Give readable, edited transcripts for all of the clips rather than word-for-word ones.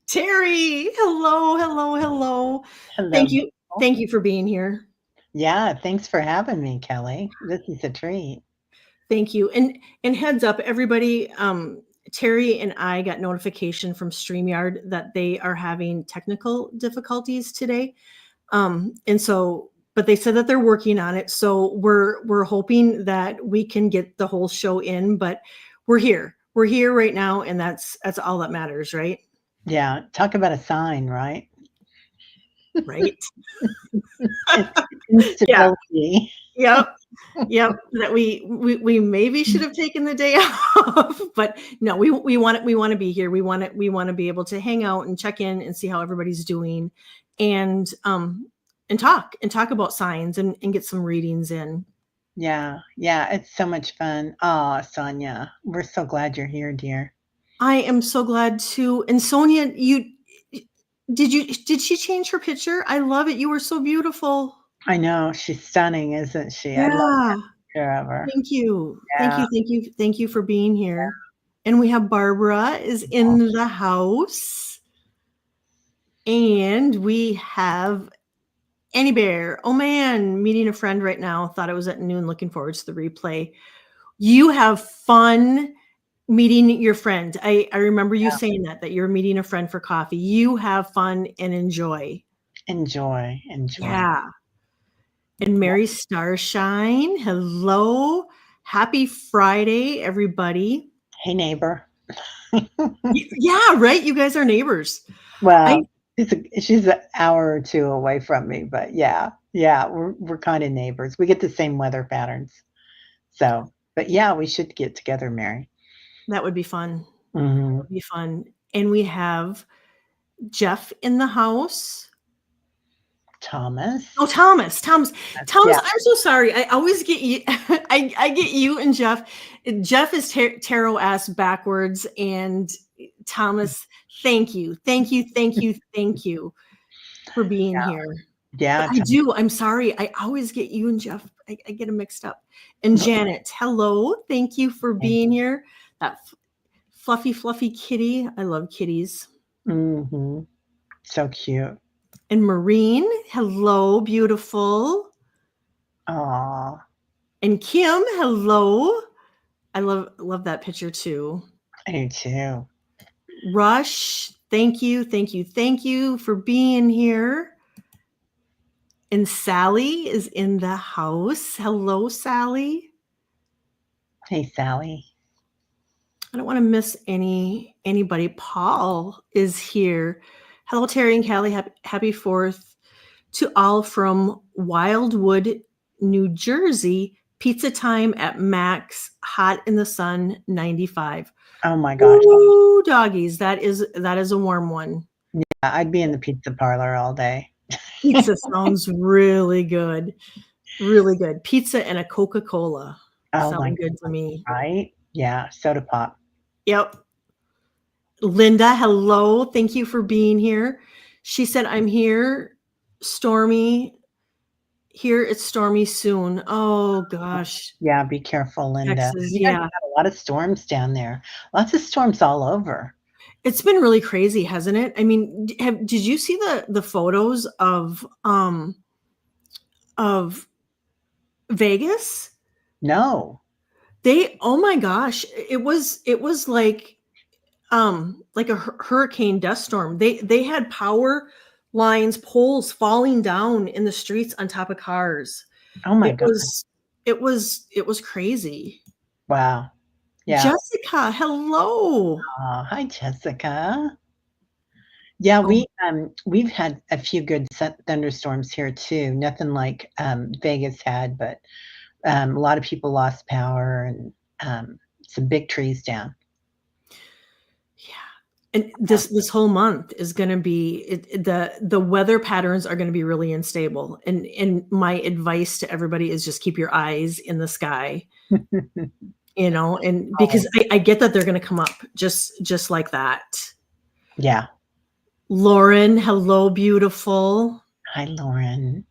Teri, hello, hello, hello. Hello. Thank you. Thank you for being here. Yeah, thanks for having me, Kelly. This is a treat. Thank you. And heads up, everybody, Teri and I got notification from StreamYard that they are having technical difficulties today. And so, but they said that they're working on it. So we're hoping that we can get the whole show in, but we're here. We're here right now, and that's all that matters, right? Yeah, talk about a sign, right? Right. Yeah. Instability. Yep. Yep, that we maybe should have taken the day off, but no, we want to be here. We want to be able to hang out and check in and see how everybody's doing, and talk about signs and get some readings in. Yeah, it's so much fun. Oh, Sonia, we're so glad you're here, dear. I am so glad to. And Sonia, did she change her picture? I love it. You were so beautiful. I know, she's stunning, isn't she? I love Yeah. that picture of her. Thank you. Thank Yeah. you. Thank you. Thank you for being here. And we have Barbara is in the house. And we have Annie Bear. Oh man, meeting a friend right now. Thought it was at noon. Looking forward to the replay. You have fun meeting your friend. I remember you saying that you're meeting a friend for coffee. You have fun and enjoy. Enjoy. Yeah. And Mary Starshine, hello. Happy Friday, everybody. Hey, neighbor. Yeah, right. You guys are neighbors. Well, she's an hour or two away from me, but yeah, we're kind of neighbors. We get the same weather patterns. So, but yeah, we should get together, Mary. That would be fun. Mhm. That would be fun. And we have Jeff in the house. Thomas. Oh, Thomas. Yeah. I'm so sorry. I always get you. I get you and Jeff. Jeff is tarot ass backwards, and Thomas. Thank you for being here. But Yeah, I do. I'm sorry. I always get you and Jeff. I get them mixed up. And Janet, hello. Thank you for being here. That fluffy kitty. I love kitties. Mhm. So cute. And Maureen, hello, beautiful. Aw, And Kim, hello. I love that picture too. I do too. Rush, thank you for being here. And Sally is in the house. Hello, Sally. Hey, Sally. I don't want to miss anybody. Paul is here. Hello, Teri and Callie. Happy 4th to all from Wildwood, New Jersey. Pizza time at Max. Hot in the sun, 95. Oh my gosh. Ooh, doggies. That is a warm one. Yeah, I'd be in the pizza parlor all day. Pizza sounds really good. Really good. Pizza and a Coca-Cola. Oh my Sound good to me. right? Yeah, soda pop. Yep. Linda, hello. Thank you for being here. She said, I'm here. Stormy. Here it's stormy soon. Oh gosh. Yeah, be careful, Linda. Texas, You guys yeah. have a lot of storms down there. Lots of storms all over. It's been really crazy, hasn't it? I mean, did you see the photos of Vegas? No. Oh my gosh, it was like a hurricane dust storm. They had power lines, poles falling down in the streets on top of cars. Oh my It God. was crazy. Wow. Yeah. Jessica, hello. Hi, Jessica. Yeah, we've had a few good thunderstorms here too. Nothing like Vegas had, but a lot of people lost power and some big trees down. Yeah. And this whole month is going to be the weather patterns are going to be really unstable. And my advice to everybody is just keep your eyes in the sky. And because I get that they're going to come up just like that. Yeah. Lauren, hello, beautiful. Hi, Lauren.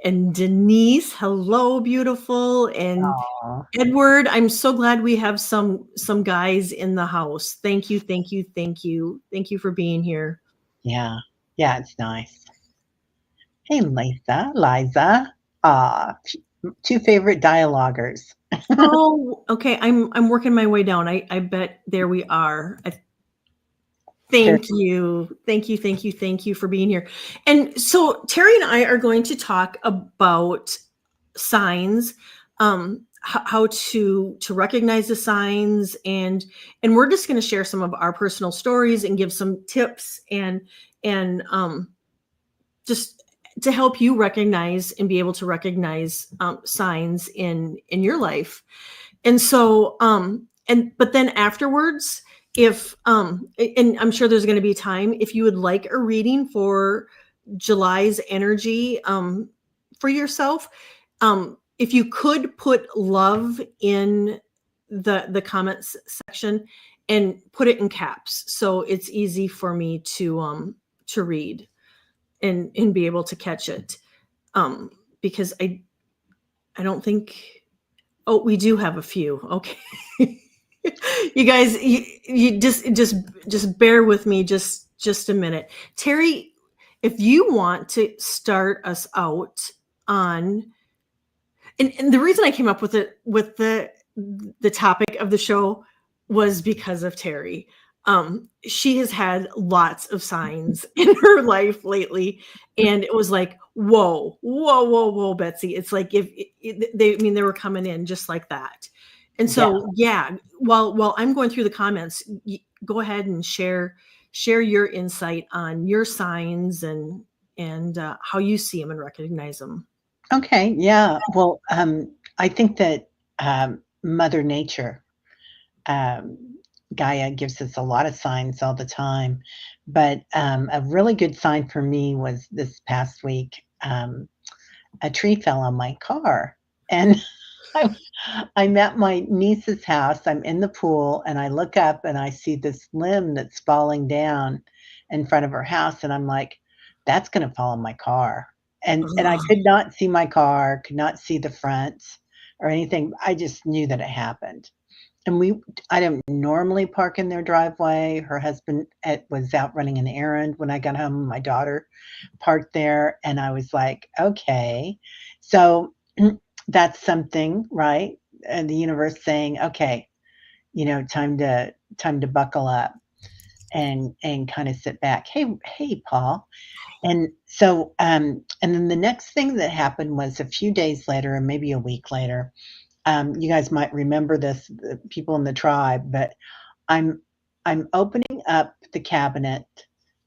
And Denise, hello, beautiful. And Aww. Edward, I'm so glad we have some guys in the house. Thank you for being here. Yeah. Yeah, it's nice. Hey, Liza. Ah, 2 favorite dialoguers. Oh, okay. I'm working my way down. I bet there we are. There Thank you. Thank you. Thank you. Thank you for being here. And so Terry and I are going to talk about signs, how to recognize the signs, and we're just going to share some of our personal stories and give some tips and just to help you recognize and be able to recognize signs in your life. And so but then afterwards, if and I'm sure there's going to be time if you would like a reading for July's energy for yourself, if you could put love in the comments section and put it in caps so it's easy for me to read and be able to catch it, because I don't think. Oh, we do have a few. Okay. You guys, you just bear with me just a minute. Terry, if you want to start us out on, and the reason I came up with it with the topic of the show was because of Terry. She has had lots of signs in her life lately, and it was like, whoa, whoa, whoa, whoa, Betsy. It's like if they, I mean, they were coming in just like that. And Yeah. so, yeah, while I'm going through the comments, go ahead and share your insight on your signs and how you see them and recognize them. Okay, yeah. Well, I think that, Mother Nature, um, Gaia gives us a lot of signs all the time, but, a really good sign for me was this past week. A tree fell on my car, and I I'm at my niece's house, I'm in the pool, and I look up and I see this limb that's falling down in front of her house, and I'm like, "That's gonna fall on my car." And I Ugh. could not see my car, could not see the front or anything, I just knew that it happened. And I don't normally park in their driveway. Her husband, was out running an errand when I got home, my daughter parked there, and I was like, "Okay." So, that's something, right? And the universe saying, "Okay, time to buckle up and kinda sit back. Hey, Paul." And so, and then the next thing that happened was a few days later, or maybe a week later, you guys might remember this, the people in the tribe, but I'm I'm opening up the cabinet,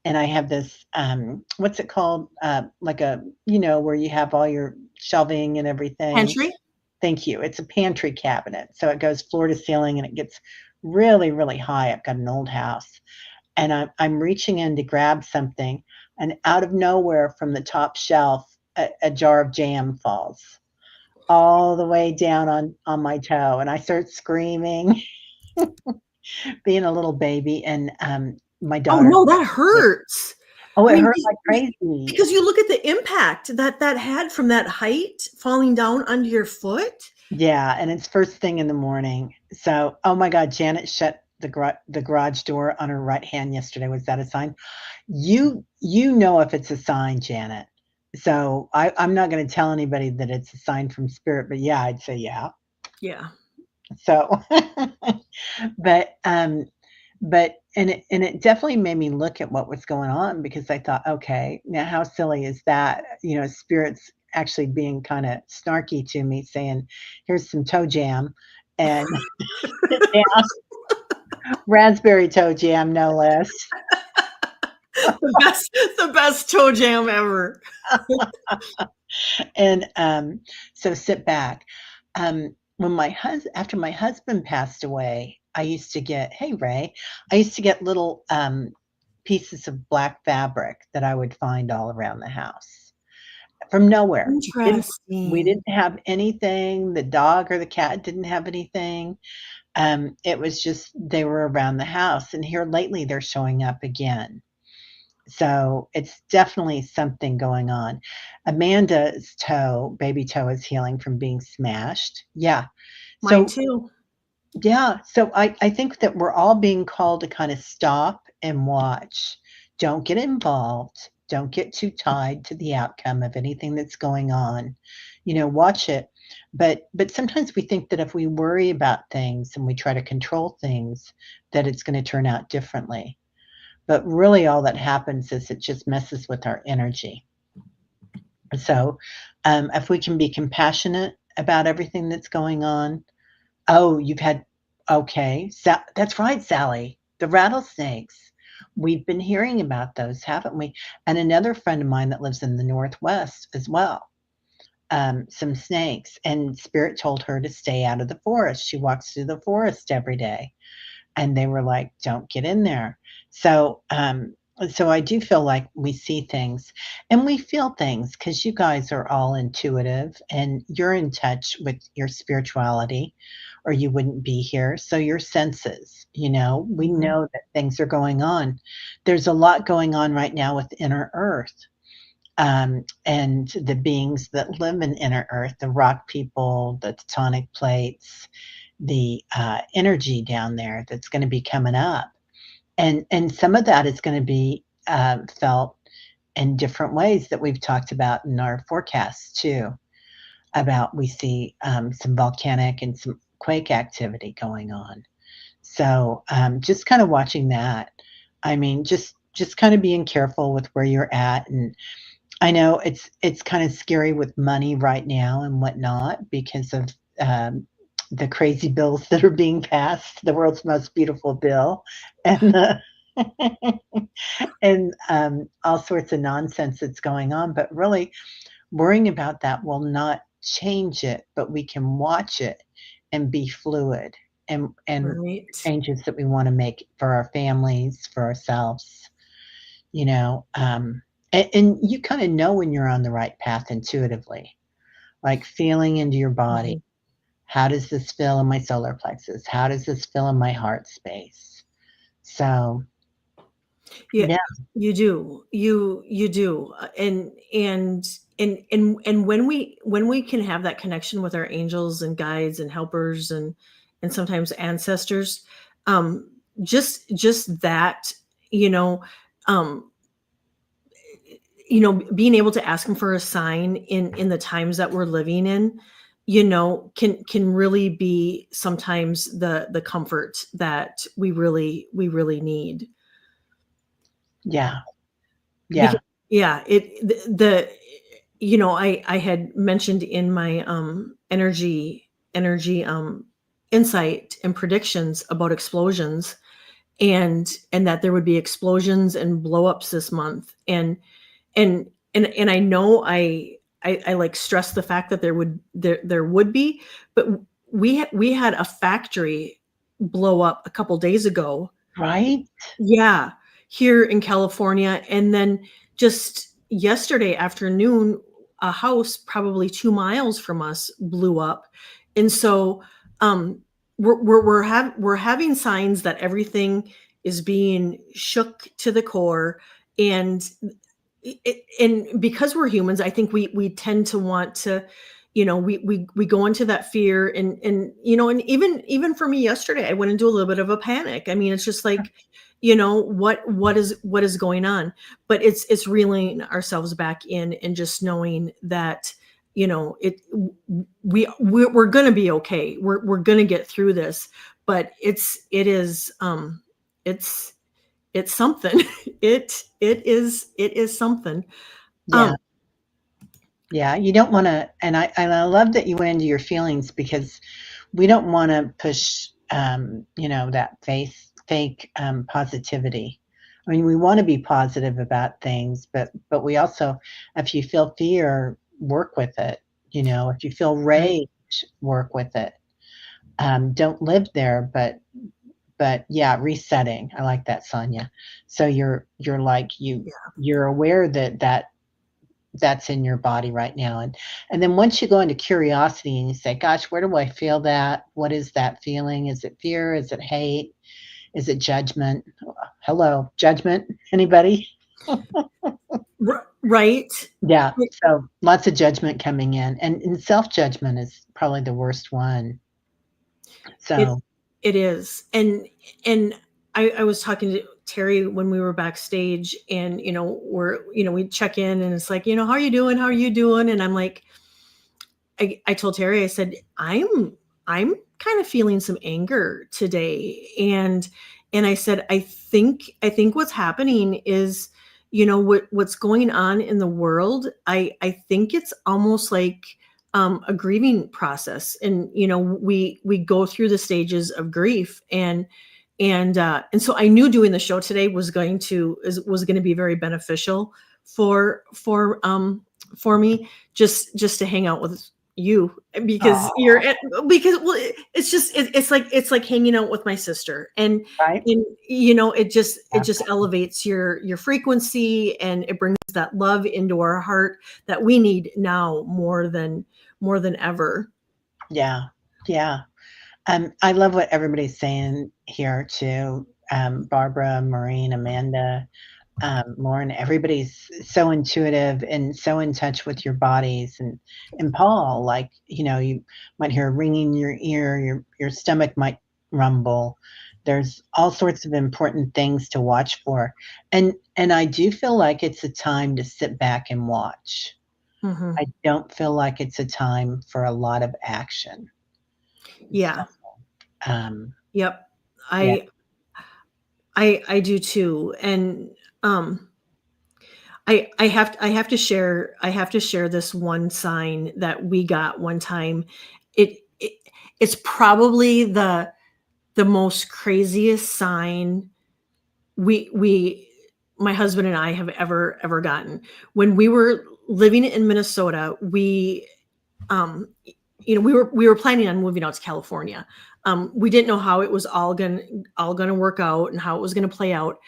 and I have this, what's it called? Like where you have all your shelving and everything. Pantry? Thank you. It's a pantry cabinet, so it goes floor to ceiling, and it gets really, really high. I've got an old house, and I'm reaching in to grab something, and out of nowhere from the top shelf, a jar of jam falls all the way down on my toe, and I start screaming, being a little baby, and, my Oh, daughter. no, that hurts. Oh, I it mean, hurt like crazy. because you look at the impact that had from that height falling down onto your foot. Yeah, and it's first thing in the morning. So, oh my god, Janet shut the garage door on her right hand yesterday. Was that a sign? You know if it's a sign, Janet. So, I'm not gonna tell anybody that it's a sign from spirit, but yeah, I'd say yeah. Yeah. So, but, and it definitely made me look at what was going on because I thought, "Okay, now how silly is that?" Spirits actually being kinda snarky to me saying, "Here's some toe jam, and sit down." Raspberry toe jam, no less. The best toe jam ever. And, so sit back. When after my husband passed away, I used to get hey, Ray. I used to get little, pieces of black fabric that I would find all around the house from nowhere. We Interesting. didn't have anything, the dog or the cat didn't have anything, it was just they were around the house, and here lately, they're showing up again. So, it's definitely something going on. Amanda's toe, baby toe, is healing from being smashed. Yeah. Mine So, too. yeah, so I think that we're all being called to kinda stop and watch don't get involved. Don't get too tied to the outcome of anything that's going on. Watch it. But sometimes we think that if we worry about things and we try to control things, that it's going to turn out differently. But really all that happens is it just messes with our energy. So, if we can be compassionate about everything that's going on. Oh, okay. That's right, Sally. The rattlesnakes. We've been hearing about those, haven't we? And another friend of mine that lives in the Northwest as well. Some snakes, and Spirit told her to stay out of the forest. She walks through the forest every day, and they were like, "Don't get in there." So I do feel like we see things and we feel things because you guys are all intuitive and you're in touch with your spirituality, or you wouldn't be here. So your senses, we Mhm. know that things are going on. There's a lot going on right now with Inner Earth. And the beings that live in Inner Earth, the rock people, the tectonic plates, the energy down there that's going to be coming up, and some of that is going to be felt in different ways that we've talked about in our forecasts too. About we see some volcanic and some quake activity going on. So just kind of watching that. I mean, just kind of being careful with where you're at. And I know it's kind of scary with money right now and whatnot because of the crazy bills that are being passed, the world's most beautiful bill, and and all sorts of nonsense that's going on. But really, worrying about that will not change it, but we can watch it and be fluid and Right. changes that we want to make for our families, for ourselves, you know. And you kind of know when you're on the right path intuitively, like feeling into your body. Mhm. How does this feel in my solar plexus? How does this feel in my heart space? So, Yeah, yeah, you do. You do. And when we can have that connection with our angels and guides and helpers and sometimes ancestors, um, just that, you know, um, being able to ask them for a sign in the times that we're living in, can really be sometimes the comfort that we really need. yeah, Because yeah, yeah, I had mentioned in my energy insight and predictions about explosions, and that there would be explosions and blowups this month, and and I know I like stress the fact that there would be, but we had a factory blow up a couple days ago. right? Yeah, here in California, and then just yesterday afternoon, a house probably 2 miles from us blew up, and so, um, we're having signs that everything is being shook to the core, and and because we're humans, I think we tend to want to, we go into that fear, and even for me yesterday, I went into a little bit of a panic. I mean, it's just like, what is going on? But it's reeling ourselves back in and just knowing that, we're going to be okay. We're going to get through this, but it's it's something. It is something. Yeah. Um, Yeah, you don't wanna, and I love that you went into your feelings because we don't wanna push, that fake, positivity. I mean, we wanna be positive about things, but we also, if you feel fear, work with it, if you feel right. rage, work with it. Don't live there, but yeah, resetting. I like that, Sonia. So you're like Yeah. you're aware that's in your body right now. And then once you go into curiosity and you say, "Gosh, where do I feel that? What is that feeling? Is it fear? Is it hate? Is it judgment?" Hello, judgment? Anybody? Right. Yeah. So lots of judgment coming in, and self-judgment is probably the worst one. It So it is. And I was talking to Teri when we were backstage, and we check in, and it's like, how are you doing? How are you doing? And I'm like, I told Teri, I said, I'm kind of feeling some anger today, and I said, I think what's happening is, what's going on in the world. I think it's almost like a grieving process, and we go through the stages of grief, and so I knew doing the show today was going to be very beneficial for me, just to hang out with you, because it's like hanging out with my sister, and Right. it just elevates your frequency, and it brings that love into our heart that we need now more than ever. Yeah. I love what everybody's saying here too. Barbara, Maureen, Amanda, Lauren, everybody's so intuitive and so in touch with your bodies. And Paul, like, you might hear a ringing in your ear, your stomach might rumble. There's all sorts of important things to watch for. And I do feel like it's a time to sit back and watch. Mm-hmm. I don't feel like it's a time for a lot of action. Yeah. Yep. Yeah. I do too. And I have to share this one sign that we got one time. It's probably the most craziest sign my husband and I have ever gotten. When we were living in Minnesota, we were planning on moving out to California. We didn't know how it was all gonna work out and how it was gonna play out.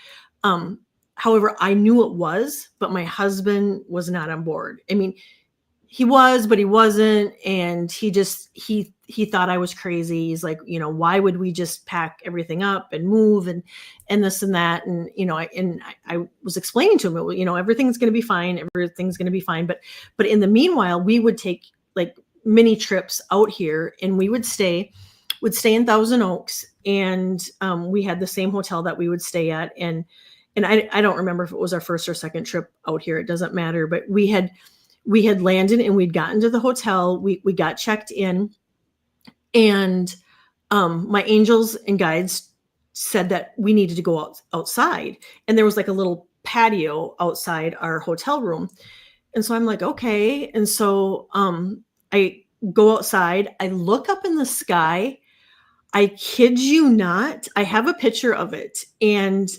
However, I knew it was, but my husband was not on board. I mean, he was, but he wasn't, and he thought I was crazy. He's like, why would we just pack everything up and move and this and that? And I was explaining to him, everything's going to be fine. Everything's going to be fine. But in the meanwhile, we would take like mini trips out here, and we would stay in Thousand Oaks, and we had the same hotel that we would stay at, and I don't remember if it was our first or second trip out here. It doesn't matter, but we had landed, and we'd gotten to the hotel. We got checked in, and my angels and guides said that we needed to go outside, and there was like a little patio outside our hotel room. And so I'm like, okay. And so I go outside, I look up in the sky. I kid you not, I have a picture of it, and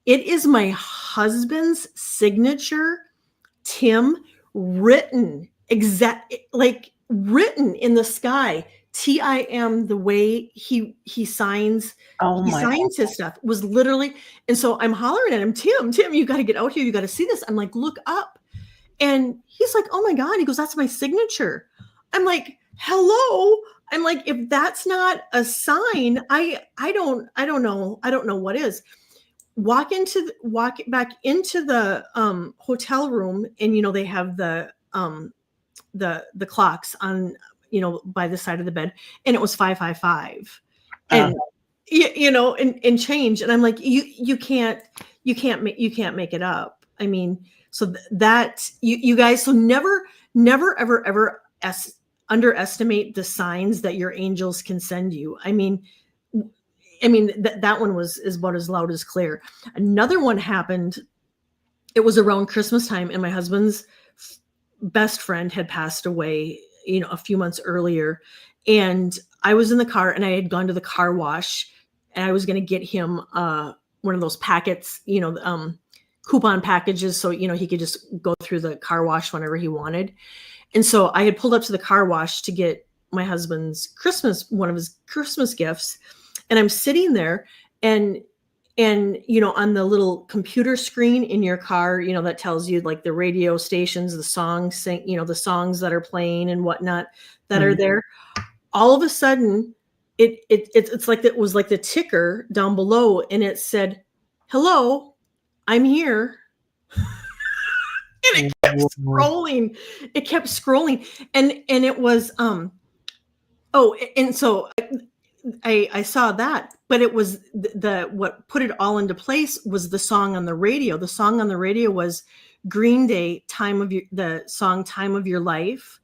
it is my husband's signature, Tim, written written in the sky. TIM, the way he signs, his stuff was literally. And so I'm hollering at him, Tim, you got to get out here. You got to see this. I'm like, look up. And he's like, oh my God. He goes, that's my signature. I'm like, hello. I'm like, if that's not a sign, I don't know what is. Walk back into the hotel room, and they have the clocks on, by the side of the bed, and it was 555, and and change. And I'm like, you can't make it up. I mean, so that you guys, so never ever underestimate the signs that your angels can send you. I mean, that one is about as loud as clear. Another one happened. It was around Christmas time, and my husband's best friend had passed away, a few months earlier. And I was in the car, and I had gone to the car wash, and I was going to get him one of those packets, coupon packages, so he could just go through the car wash whenever he wanted. And so I had pulled up to the car wash to get my husband's one of his Christmas gifts. And I'm sitting there, and on the little computer screen in your car, that tells you like the radio stations, the songs, the songs that are playing and whatnot that are there. All of a sudden, it's like it was like the ticker down below, and it said, "Hello, I'm here." And it kept scrolling. And it was and so I saw that, but it was what put it all into place was the song on the radio. The song on the radio was Green Day, the song Time of Your Life.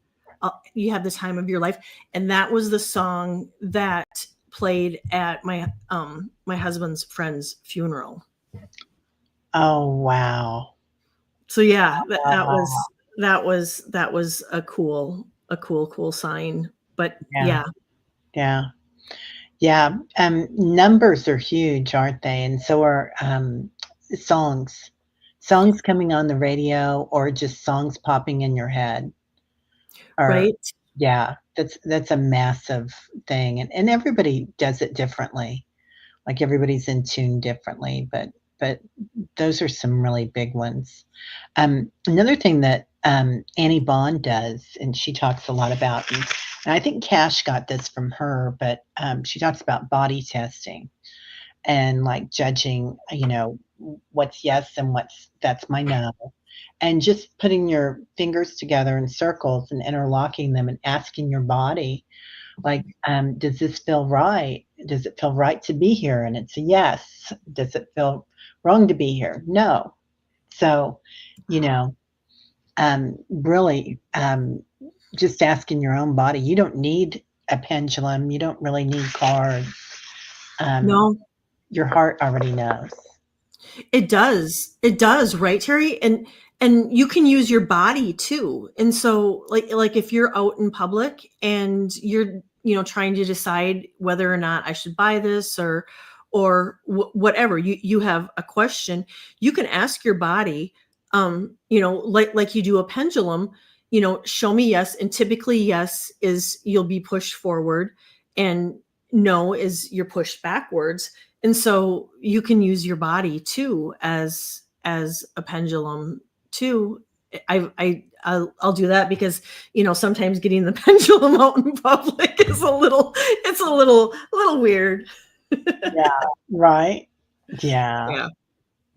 You have the time of your life. And that was the song that played at my husband's friend's funeral. Oh, wow. So yeah, that was a cool sign. But yeah. Numbers are huge, aren't they? And so are songs coming on the radio, or just songs popping in your head. Right. Yeah, that's a massive thing, and everybody does it differently. Like, everybody's in tune differently, but those are some really big ones. Another thing that Annie Bond does, and she talks a lot about, and I think Cash got this from her, but she talks about body testing and, like, judging, what's yes and that's my no, and just putting your fingers together in circles and interlocking them and asking your body, like, does this feel right? Does it feel right to be here? And it's a yes. Does it feel wrong to be here? No. So, really, just asking your own body. You don't need a pendulum. You don't really need cards. No, your heart already knows. It does, right, Teri? And you can use your body too. And so, like if you're out in public and you're trying to decide whether or not I should buy this or whatever, you have a question, you can ask your body, like you do a pendulum, show me yes. And typically yes is you'll be pushed forward, and no is you're pushed backwards. And so you can use your body too as a pendulum too. I'll do that because sometimes getting the pendulum out in public is a little weird. Yeah. Right. Yeah.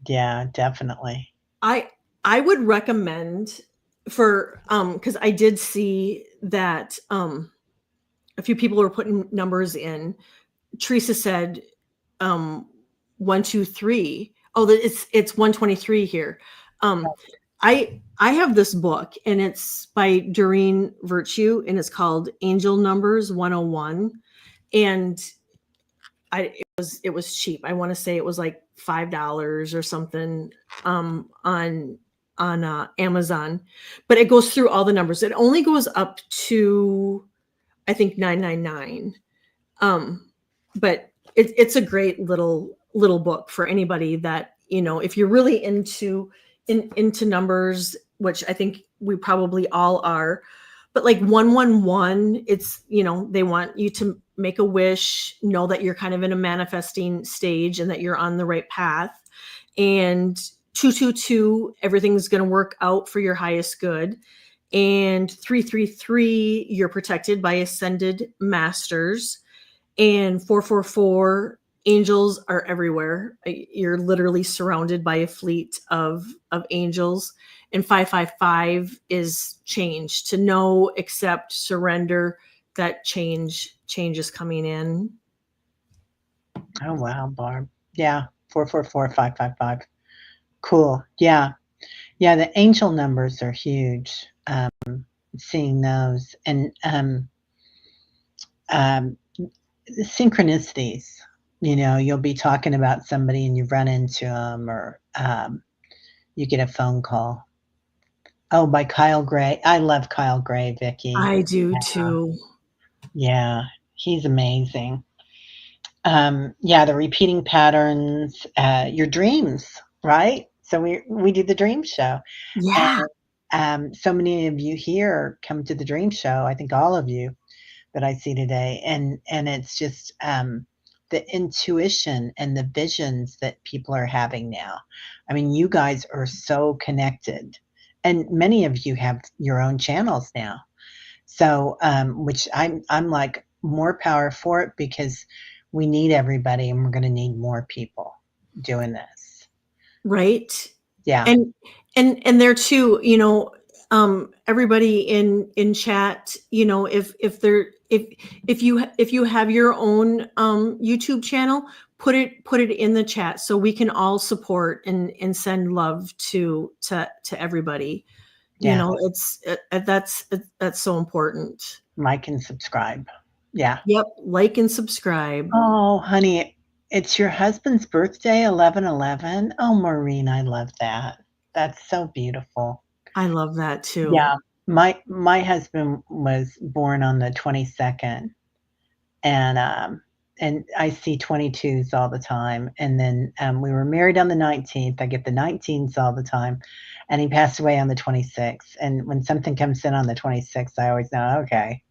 Yeah, definitely. I would recommend for because I did see that a few people were putting numbers in. Teresa said 1, 2, 3. Oh, it's 123 here. I have this book, and it's by Doreen Virtue, and it's called Angel Numbers 101. And it was cheap. I want to say it was like $5 or something on Amazon, but it goes through all the numbers. It only goes up to I think 999. But it's a great little book for anybody that if you're really into numbers, which I think we probably all are. But like 111, it's they want you to make a wish, know that you're kind of in a manifesting stage and that you're on the right path. And 222, everything's going to work out for your highest good. And 333, you're protected by ascended masters. And 444, angels are everywhere. You're literally surrounded by a fleet of angels. And 555 is change, to know, accept, surrender, that change is coming in. Oh, wow, Barb. Yeah. 444, 555. Cool. Yeah. Yeah. The angel numbers are huge. Seeing those, and synchronicities, you'll be talking about somebody and you run into them, or you get a phone call. Oh, by Kyle Gray. I love Kyle Gray, Vicki. I do too. Yeah, he's amazing. The repeating patterns, your dreams, right? So we do the dream show. Yeah. And, so many of you here come to the dream show. I think all of you that I see today, and it's just the intuition and the visions that people are having now. I mean, you guys are so connected, and many of you have your own channels now. So, which I'm like, more power for it, because we need everybody, and we're going to need more people doing this. Right. Yeah. And there too, everybody in chat, you know, if you have your own YouTube channel, put it in the chat so we can all support and send love to everybody. You Yeah. know, that's so important. Like and subscribe. Yeah. Yep, like and subscribe. Oh, honey, it's your husband's birthday, 11/11. Oh, Maureen, I love that. That's so beautiful. I love that too. Yeah. My husband was born on the 22nd, and I see 22s all the time, and then, we were married on the 19th. I get the 19s all the time, and he passed away on the 26th, and when something comes in on the 26th, I always know, okay.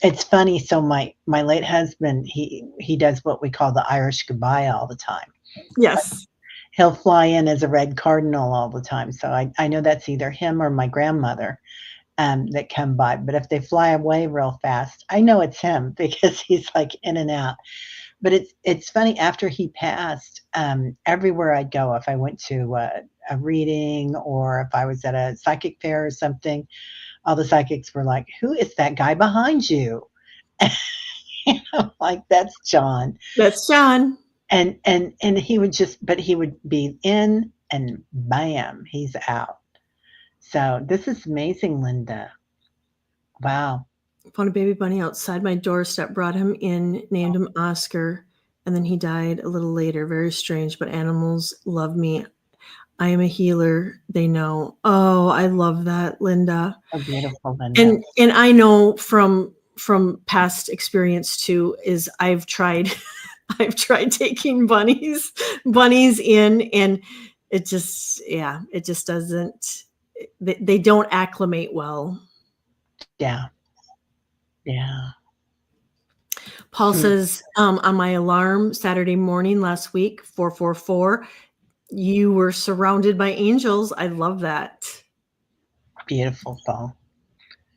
It's funny, so my late husband, he does what we call the Irish goodbye all the time. Yes. He'll fly in as a red cardinal all the time, so I know that's either him or my grandmother, that come by, but if they fly away real fast, I know it's him because he's, like, in and out. But it's funny, after he passed, everywhere I'd go, if I went to a reading or if I was at a psychic fair or something, all the psychics were like, "Who is that guy behind you?" I'm like, "That's John." That's John. And he would he would be in and bam, he's out. So this is amazing, Linda. Wow. Found a baby bunny outside my doorstep, brought him in, named him Oscar, and then he died a little later. Very strange, but animals love me. I am a healer. They know. Oh, I love that, Linda. So beautiful, Linda. And I know from past experience too, is I've tried taking bunnies in, and it just doesn't, they don't acclimate well. Yeah. Yeah. Paul says, on my alarm Saturday morning last week, 444, you were surrounded by angels. I love that. Beautiful, Paul.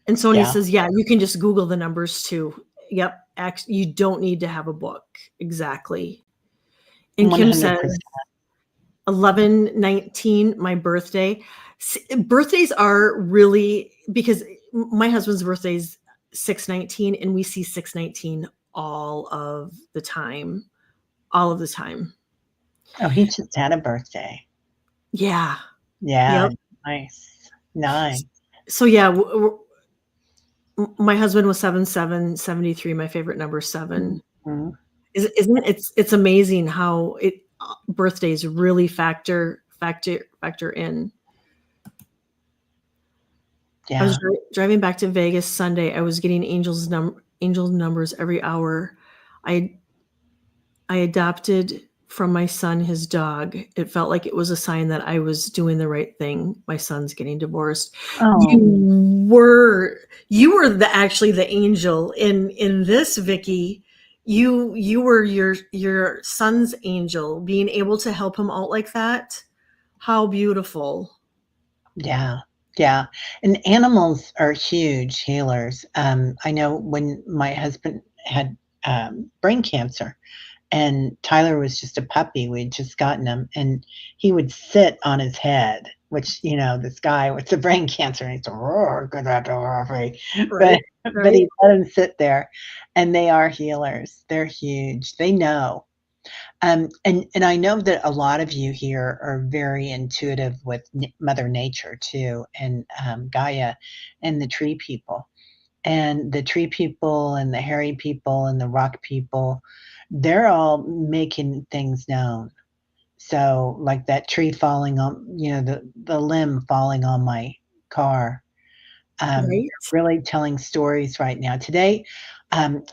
And Sonia Yeah. says, yeah, you can just Google the numbers too. Yep. You don't need to have a book. Exactly. And Kim 100%. says, 11/19, my birthday. Birthdays are really, because my husband's birthday is 6/19, and we see 6/19 all of the time. All of the time. Oh, he just had a birthday. Yeah. Yeah. Yep. Nice. Nice. So yeah, my husband was 7/7/73. My favorite number 7. Mm-hmm. Isn't it? It's amazing how birthdays really factor in. Yeah. I was driving back to Vegas Sunday. I was getting angel numbers every hour. I adopted from my son his dog. It felt like it was a sign that I was doing the right thing. My son's getting divorced. Oh. You were actually the angel in this, Vicky. You were your son's angel, being able to help him out like that. How beautiful. Yeah. Yeah. And animals are huge healers. I know when my husband had brain cancer, and Tyler was just a puppy. We'd just gotten him, and he would sit on his head, which, this guy with the brain cancer, and he's good at Right. but he let him sit there, and they are healers. They're huge. They know. And I know that a lot of you here are very intuitive with Mother Nature too, and Gaia, and the tree people. And the tree people and the hairy people and the rock people, they're all making things known. So like that tree falling on, the limb falling on my car, Right. really telling stories right now. Today,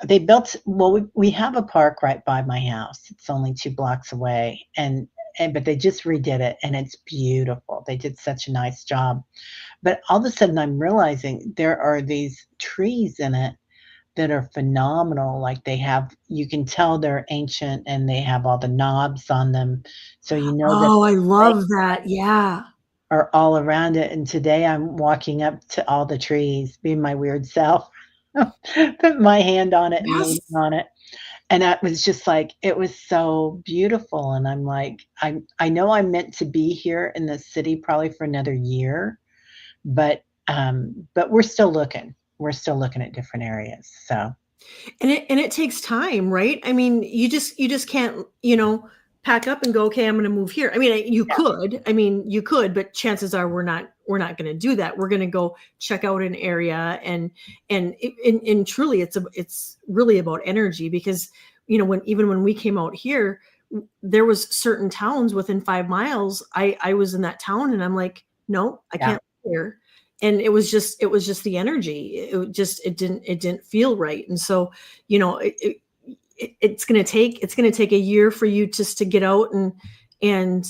they built, well, we have a park right by my house. It's only 2 blocks away, but they just redid it, and it's beautiful. They did such a nice job. But all of a sudden, I'm realizing there are these trees in it that are phenomenal. Like you can tell they're ancient, and they have all the knobs on them. So Oh, I love that. Yeah. are all around it. And today I'm walking up to all the trees, being my weird self, put my hand on it and Yes. leaning on it. And that was just like, it was so beautiful. And I'm like, I know I'm meant to be here in the city probably for another year, but we're still looking. We're still looking at different areas. So And it takes time, right? I mean, you just can't, pack up and go, okay, I'm going to move here. I mean, you could, but chances are we're not going to do that. We're going to go check out an area, and truly it's really about energy, because, when we came out here, there was certain towns within 5 miles. I was in that town and I'm like, no, I yeah, can't live here. And it was just the energy. It didn't feel right. And so, it's going to take a year for you just to get out and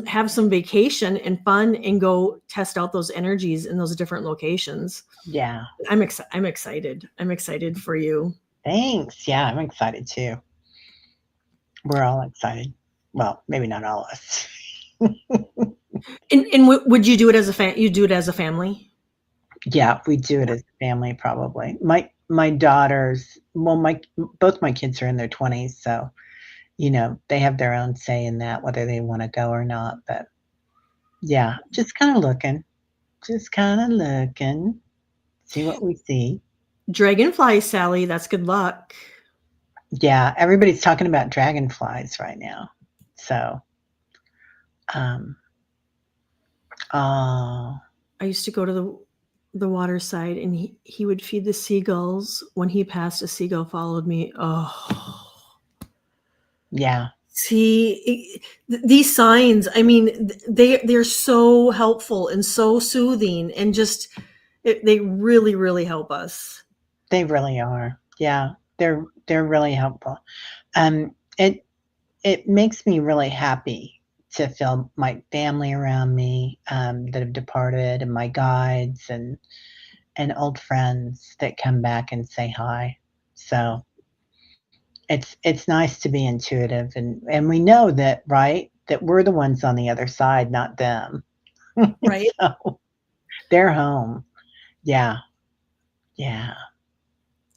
have some vacation and fun and go test out those energies in those different locations. yeah. I'm excited. I'm excited for you. Thanks. Yeah, I'm excited too. We're all excited. Well, maybe not all of us. And would you do it as you do it as a family? Yeah, we do it as a family probably. My daughters, well, both my kids are in their 20s, so they have their own say in that, whether they want to go or not. But yeah, just kind of looking, see what we see. Dragonfly, Sally, that's good luck. Yeah, everybody's talking about dragonflies right now. So, oh, I used to go to the water side, and he would feed the seagulls. When he passed, a seagull followed me. Oh, yeah, see, these signs, I mean, they're so helpful and so soothing, and just they really, really help us. they really are. Yeah, they're really helpful. Um, it it makes me really happy to feel my family around me, that have departed, and my guides and old friends that come back and say hi. So it's nice to be intuitive, and we know that, right? That we're the ones on the other side, not them. Right. So they're home. Yeah. Yeah.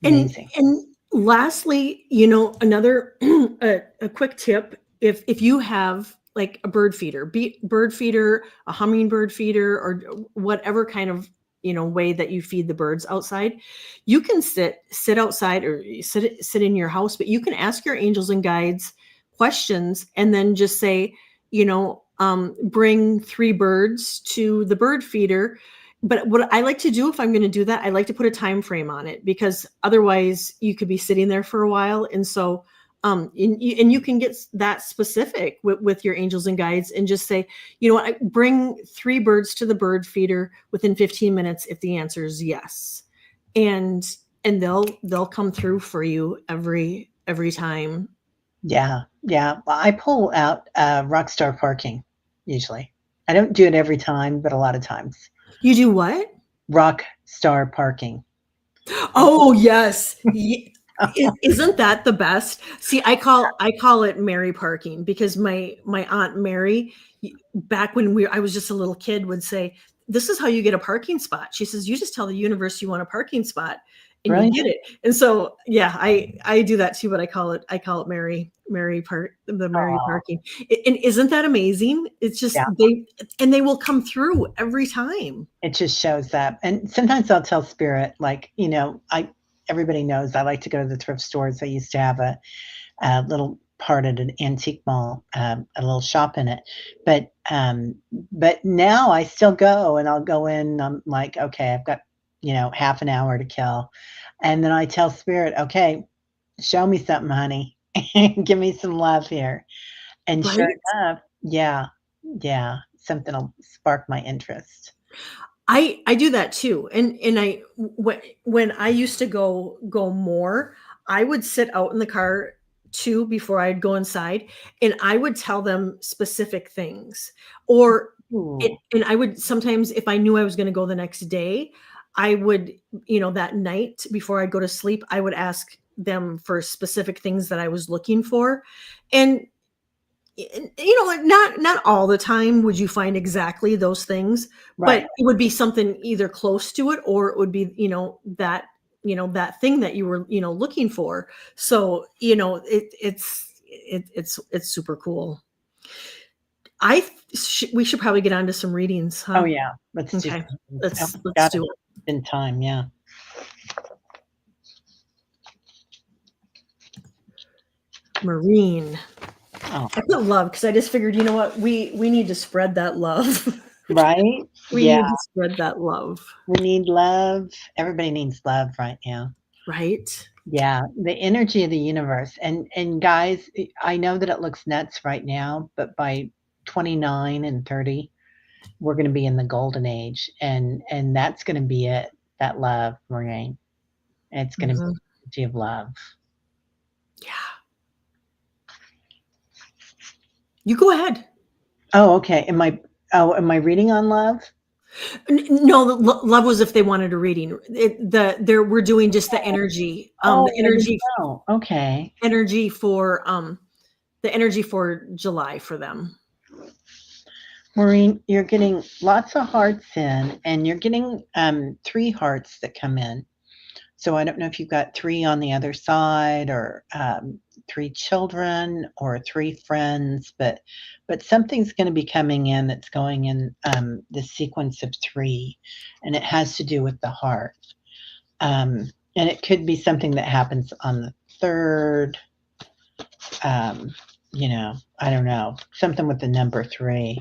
And Amazing. lastly, another a quick tip: if you have like a bird feeder, a hummingbird feeder, or whatever kind of way that you feed the birds outside, you can sit outside or sit in your house, but you can ask your angels and guides questions, and then just say, bring 3 birds to the bird feeder. But what I like to do, if I'm going to do that, I like to put a time frame on it, because otherwise you could be sitting there for a while. And so, and you can get that specific with your angels and guides, and just say, I bring 3 birds to the bird feeder within 15 minutes if the answer is yes, and they'll come through for you every time. Yeah. Yeah. Well, I pull out Rockstar Parking usually. I don't do it every time, but a lot of times. You do what? Rockstar Parking. Oh, yes. Isn't that the best? See, I call it Mary parking, because my aunt Mary, back when I was just a little kid, would say, this is how you get a parking spot. She says, you just tell the universe you want a parking spot and you Brilliant. get it. And so, yeah, I do that too, but I call it Mary Aw, parking. And isn't that amazing? It's just yeah. they will come through every time. It just shows up. And sometimes I'll tell spirit, like, everybody knows I like to go to the thrift stores. I used to have a little part at an antique mall, a little shop in it. But now I still go, and I'll go in. I'm like, okay, I've got, half an hour to kill. And then I tell spirit, okay, show me something, honey. Give me some love here. And sure Right? enough, yeah, yeah, something will spark my interest. I do that too. And when I used to go more, I would sit out in the car too before I'd go inside, and I would tell them specific things. Or Ooh, and I would sometimes, if I knew I was going to go the next day, I would, that night before I'd go to sleep, I would ask them for specific things that I was looking for. And not all the time would you find exactly those things, but right. it would be something either close to it, or it would be, that thing that you were, looking for. So, it's super cool. We should probably get on to some readings, huh? Oh, yeah. Let's do Okay. some. Oh, Let's got do it. it. It's been time, yeah. Maureen. Oh, I put love because I just figured, you know what? We need to spread that love. right? We Yeah. need to spread that love, We need love. Everybody needs love right now. right? Yeah, the energy of the universe. And guys, I know that it looks nuts right now, but by 29 and 30, we're going to be in the golden age, and that's going to be it. That love, Maureen. It's going to be Mhm. energy of love. Yeah. You go ahead. Oh, okay. Am I reading on love? No, love was if they wanted a reading. We're doing just the energy, Oh, there you go. Okay. energy for the energy for July for them. Maureen, you're getting lots of hearts in, and you're getting 3 hearts that come in. So I don't know if you've got 3 on the other side, or 3 children, or 3 friends, but something's going to be coming in that's going in the sequence of 3, and it has to do with the heart. And it could be something that happens on the 3rd. I don't know, something with the number 3.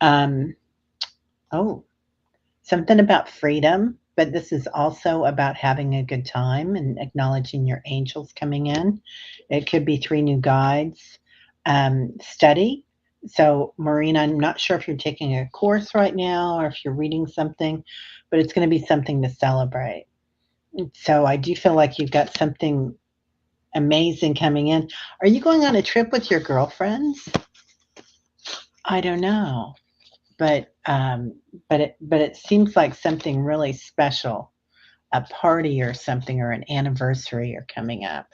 Um, oh, something about freedom, but this is also about having a good time and acknowledging your angels coming in. It could be 3 new guides. Study. So, Maureen, I'm not sure if you're taking a course right now or if you're reading something, but it's going to be something to celebrate. So, I do feel like you've got something amazing coming in. Are you going on a trip with your girlfriends? I don't know. But it seems like something really special, a party or something, or an anniversary are coming up.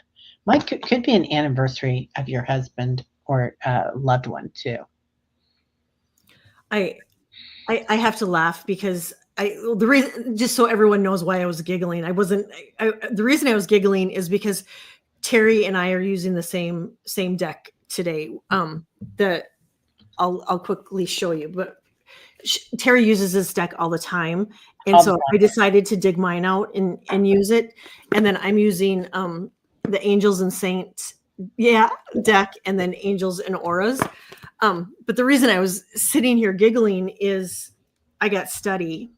Could be an anniversary of your husband or a loved one too. I have to laugh because the reason, just so everyone knows why I was giggling. I wasn't. The reason I was giggling is because Teri and I are using the same deck today. The I'll quickly show you, but Teri uses this deck all the time, and All the so I decided to dig mine out and use it. And then I'm using the Angels and Saints, deck, and then Angels and Auras. But the reason I was sitting here giggling is I got study.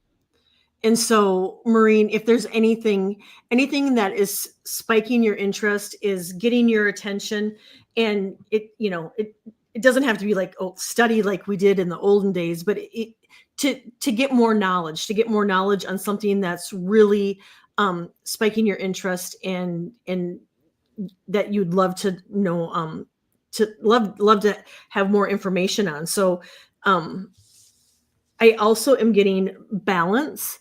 And so, Maureen, if there's anything that is spiking your interest, is getting your attention, and it doesn't have to be like, oh, study like we did in the olden days, but to get more knowledge, on something that's really spiking your interest, and that you'd love to know, to love to have more information on. So I also am getting balance,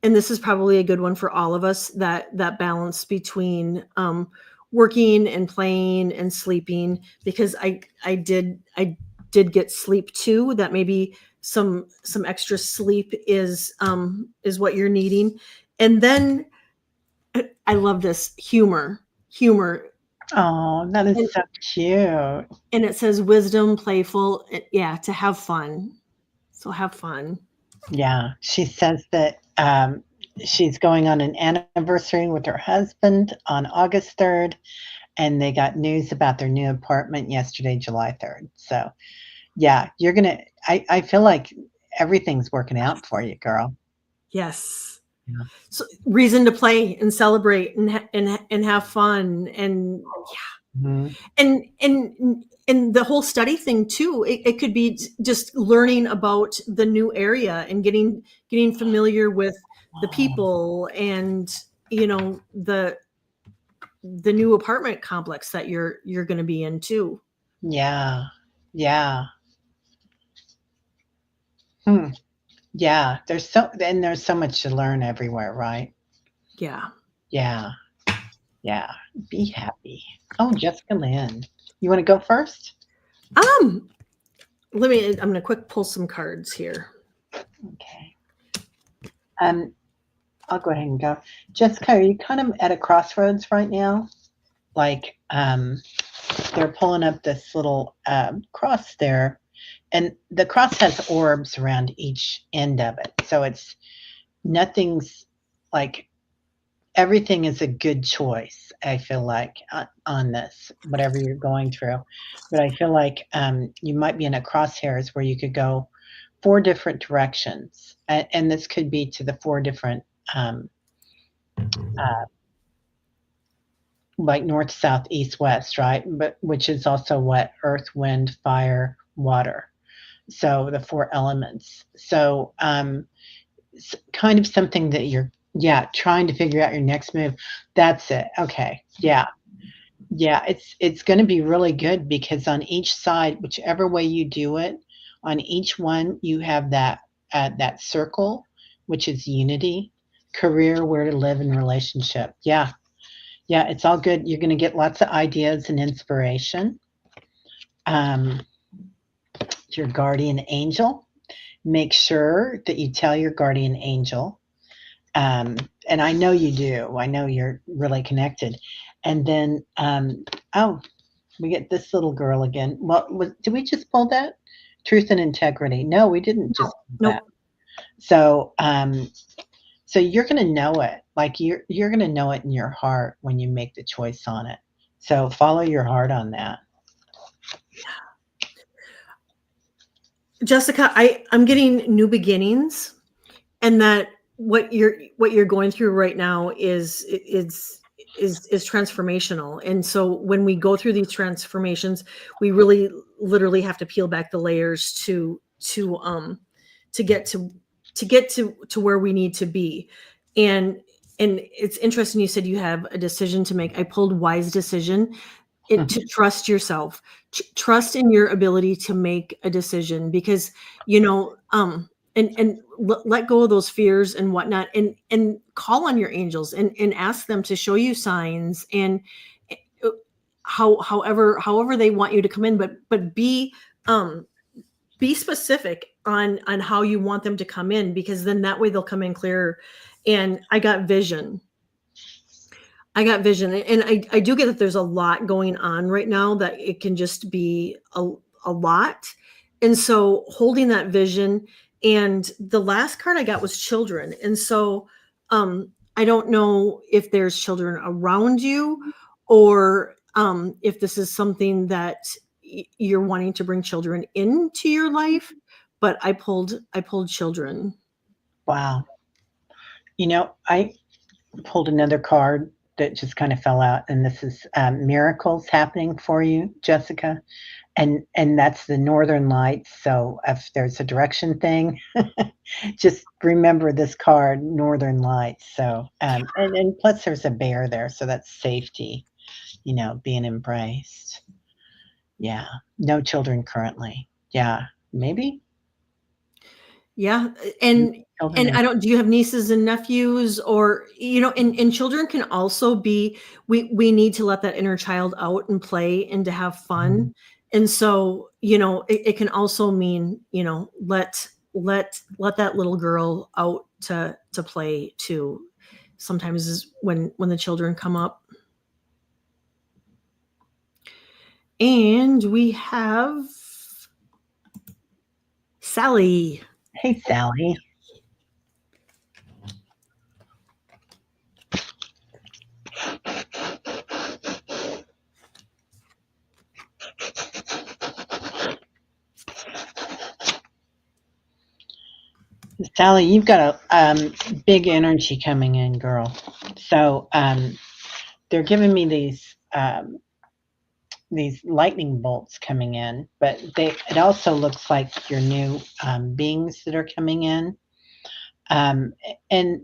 and this is probably a good one for all of us, that balance between working and playing and sleeping, because I did get sleep too. That maybe some extra sleep is what you're needing. And then I love this humor. Oh, that is And, so cute. and it says wisdom, playful, to have fun. So have fun. Yeah, she says that she's going on an anniversary with her husband on August 3rd, and they got news about their new apartment yesterday, July 3rd. So, yeah, I feel like everything's working out for you, girl. Yes. Yeah. So reason to play and celebrate and have fun, and Mhm. and the whole study thing too. It could be just learning about the new area and getting familiar with the people, and the new apartment complex that you're going to be in too. Yeah. Yeah. Hmm. Yeah. There's so much to learn everywhere, right? Yeah. Yeah. Yeah. Be happy. Oh, Jessica Lynn. You want to go first? I'm going to quick pull some cards here. Okay. I'll go ahead and go. Jessica, are you kind of at a crossroads right now? Like, they're pulling up this little cross there, And the cross has orbs around each end of it. So nothing's like, everything is a good choice, I feel like, on this, whatever you're going through. But I feel like you might be in a crosshairs where you could go 4 different directions. And this could be to the 4 different, like north, south, east, west, right? But which is also what? Earth, wind, fire, water. So the 4 elements. So it's kind of something that you're, trying to figure out your next move. That's it. Okay. Yeah. Yeah. It's going to be really good because on each side, whichever way you do it, on each one, you have that circle, which is unity, career, where to live, and relationship. Yeah. Yeah. It's all good. You're going to get lots of ideas and inspiration. Your guardian angel. Make sure that you tell your guardian angel. And I know you do. I know you're really connected. And then, we get this little girl again. Well, did we just pull that? Truth and integrity. No, we didn't just pull that. So, so you're going to know it. Like you're going to know it in your heart when you make the choice on it. So follow your heart on that. Jessica, I'm getting new beginnings, and that what you're going through right now is transformational. And so when we go through these transformations, we really literally have to peel back the layers to get to where we need to be. And it's interesting you said you have a decision to make. I pulled wise decision. To trust yourself, trust in your ability to make a decision, because and let go of those fears and whatnot, and call on your angels and ask them to show you signs, and however they want you to come in, but be specific on how you want them to come in, because then that way they'll come in clearer. And I got vision. And I do get that there's a lot going on right now, that it can just be a lot. And so holding that vision, and the last card I got was children. And so I don't know if there's children around you, or if this is something that you're wanting to bring children into your life, but I pulled children. Wow. I pulled another card that just kind of fell out, and this is miracles happening for you, Jessica, and that's the northern lights. So if there's a direction thing, just remember this card, northern lights. So and plus there's a bear there, so that's safety, being embraced. Yeah, no children currently. Yeah, maybe. Yeah. And I don't, do you have nieces and nephews, or, and children can also be, we need to let that inner child out and play and to have fun. Mm-hmm. And so, it can also mean, let that little girl out to play too. Sometimes is when the children come up. And we have Sally. Hey, Sally. Sally, you've got a big energy coming in, girl. So they're giving me these lightning bolts coming in, but it also looks like your new beings that are coming in. And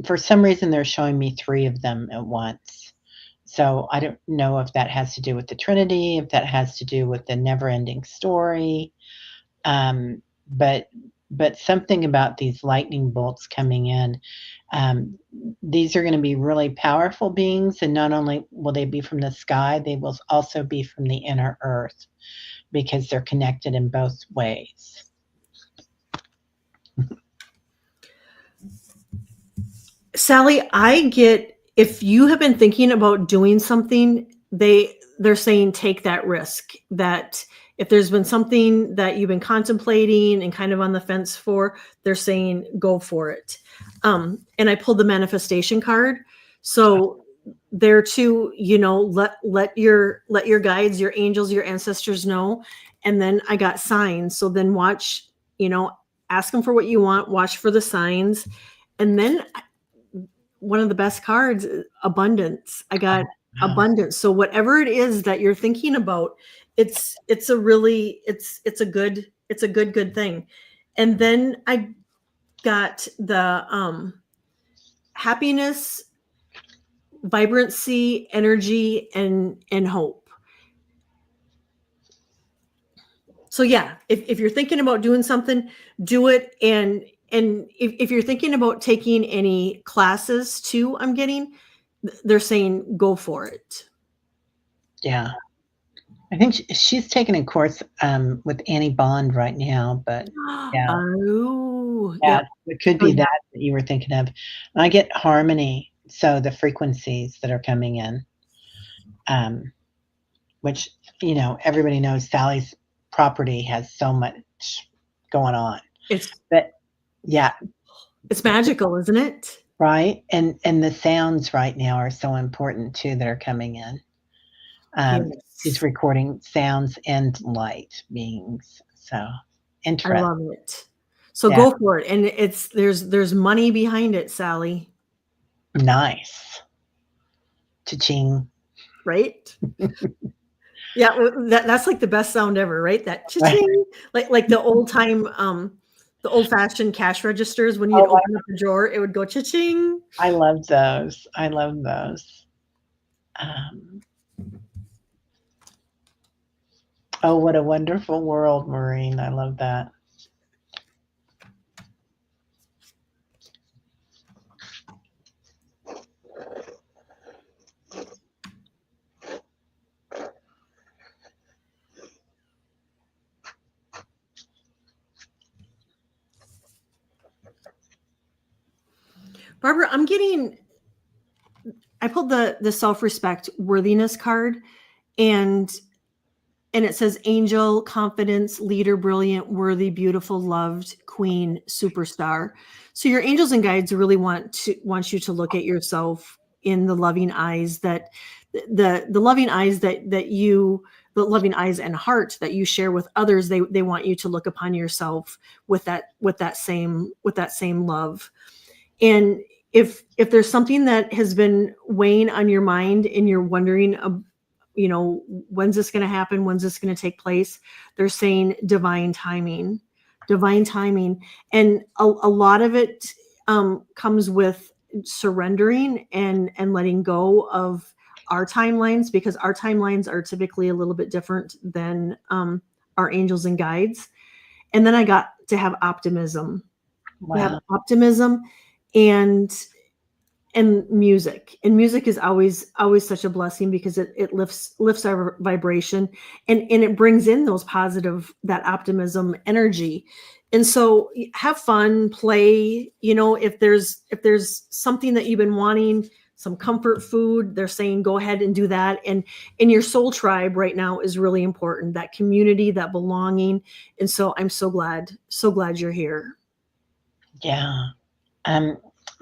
for some reason, they're showing me 3 of them at once. So I don't know if that has to do with the Trinity, if that has to do with the never-ending story. But something about these lightning bolts coming in. These are going to be really powerful beings, and not only will they be from the sky, they will also be from the inner earth, because they're connected in both ways. Sally, I get, if you have been thinking about doing something, they're saying take that risk. That If there's been something that you've been contemplating and kind of on the fence for, they're saying go for it. And I pulled the manifestation card. So there too, let your guides, your angels, your ancestors know. And then I got signs. So then watch, ask them for what you want, watch for the signs. And then one of the best cards, abundance. I got abundance. So whatever it is that you're thinking about, it's a good thing. And then I got the happiness, vibrancy, energy, and hope. So yeah, if you're thinking about doing something, do it. And if you're thinking about taking any classes too, they're saying go for it. Yeah. I think she's taking a course with Annie Bond right now, but yeah. Oh, Yeah, yep. it could be that you were thinking of. I get harmony, so the frequencies that are coming in, which, everybody knows Sally's property has so much going on. But yeah. It's magical, isn't it? Right? And the sounds right now are so important too that are coming in. Yes. She's recording sounds and light beings. So interesting. I love it. So go for it. And there's money behind it, Sally. Nice. Cha-ching. Right? Yeah, that's like the best sound ever, right? That cha-ching. Like the old time, the old fashioned cash registers, when you'd open up the drawer, it would go cha-ching. I love those. Oh, what a wonderful world, Maureen. I love that. Barbara, I pulled the self-respect worthiness card, and it says angel, confidence, leader, brilliant, worthy, beautiful, loved, queen, superstar. So your angels and guides really want you to look at yourself in the loving eyes the loving eyes the loving eyes and heart that you share with others. They want you to look upon yourself with that same love. And if there's something that has been weighing on your mind and you're wondering, when's this going to happen? When's this going to take place? They're saying divine timing. And a lot of it comes with surrendering and letting go of our timelines, because our timelines are typically a little bit different than our angels and guides. And then I got to have optimism. Wow. We have optimism and music. And music is always such a blessing, because it lifts our vibration and it brings in those positive, that optimism energy. And so have fun, play, if there's something that you've been wanting, some comfort food, they're saying go ahead and do that. And in your soul tribe right now is really important, that community, that belonging. And so I'm so glad you're here. Yeah.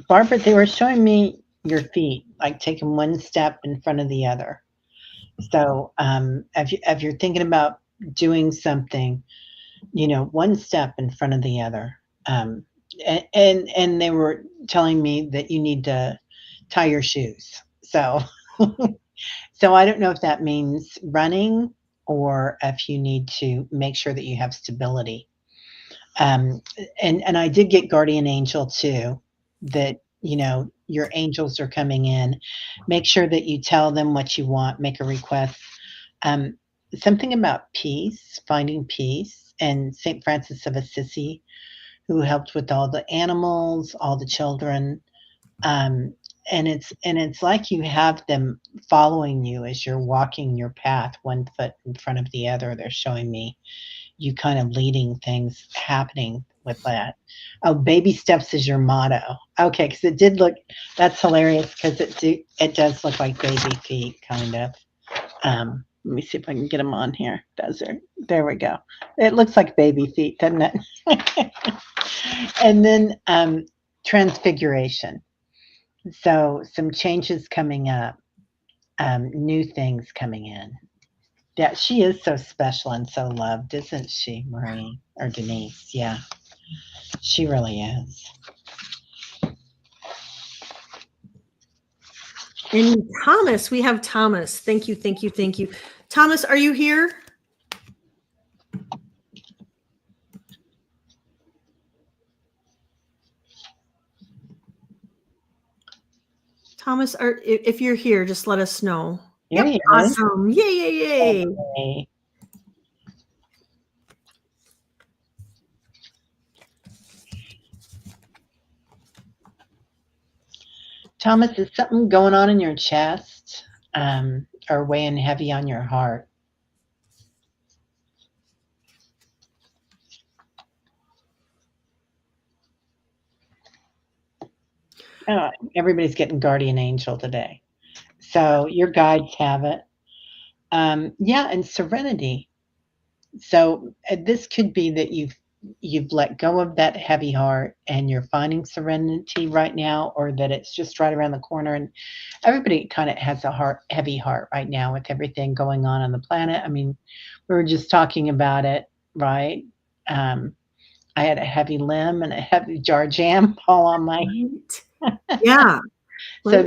Barbara, they were showing me your feet, like taking one step in front of the other. So if you're thinking about doing something, one step in front of the other. And they were telling me that you need to tie your shoes. So so I don't know if that means running or if you need to make sure that you have stability. And I did get guardian angel too, that your angels are coming in. Make sure that you tell them what you want, make a request. Something about peace, finding peace, and St. Francis of Assisi, who helped with all the animals, all the children. And it's like you have them following you as you're walking your path, one foot in front of the other. They're showing me you kind of leading things happening with that. Oh, baby steps is your motto. Okay, because it did look, that's hilarious, because it does look like baby feet, kind of. Let me see if I can get them on here. There we go. It looks like baby feet, doesn't it? And then transfiguration. So some changes coming up, new things coming in. Yeah, she is so special and so loved, isn't she, Marie or Denise? Yeah, she really is. And Thomas, we have Thomas. Thank you, thank you, thank you. Thomas, are you here? Thomas, if you're here, just let us know. Here Yep, he is. awesome. Yay, yay, yay. Okay. Thomas, is something going on in your chest or weighing heavy on your heart? Everybody's getting guardian angel today. So your guides have it. Yeah, and serenity. So this could be that you've let go of that heavy heart and you're finding serenity right now, or that it's just right around the corner. And everybody kind of has a heavy heart right now with everything going on the planet. I mean, we were just talking about it, right? I had a heavy limb and a heavy jar jam fall on my. Yeah. So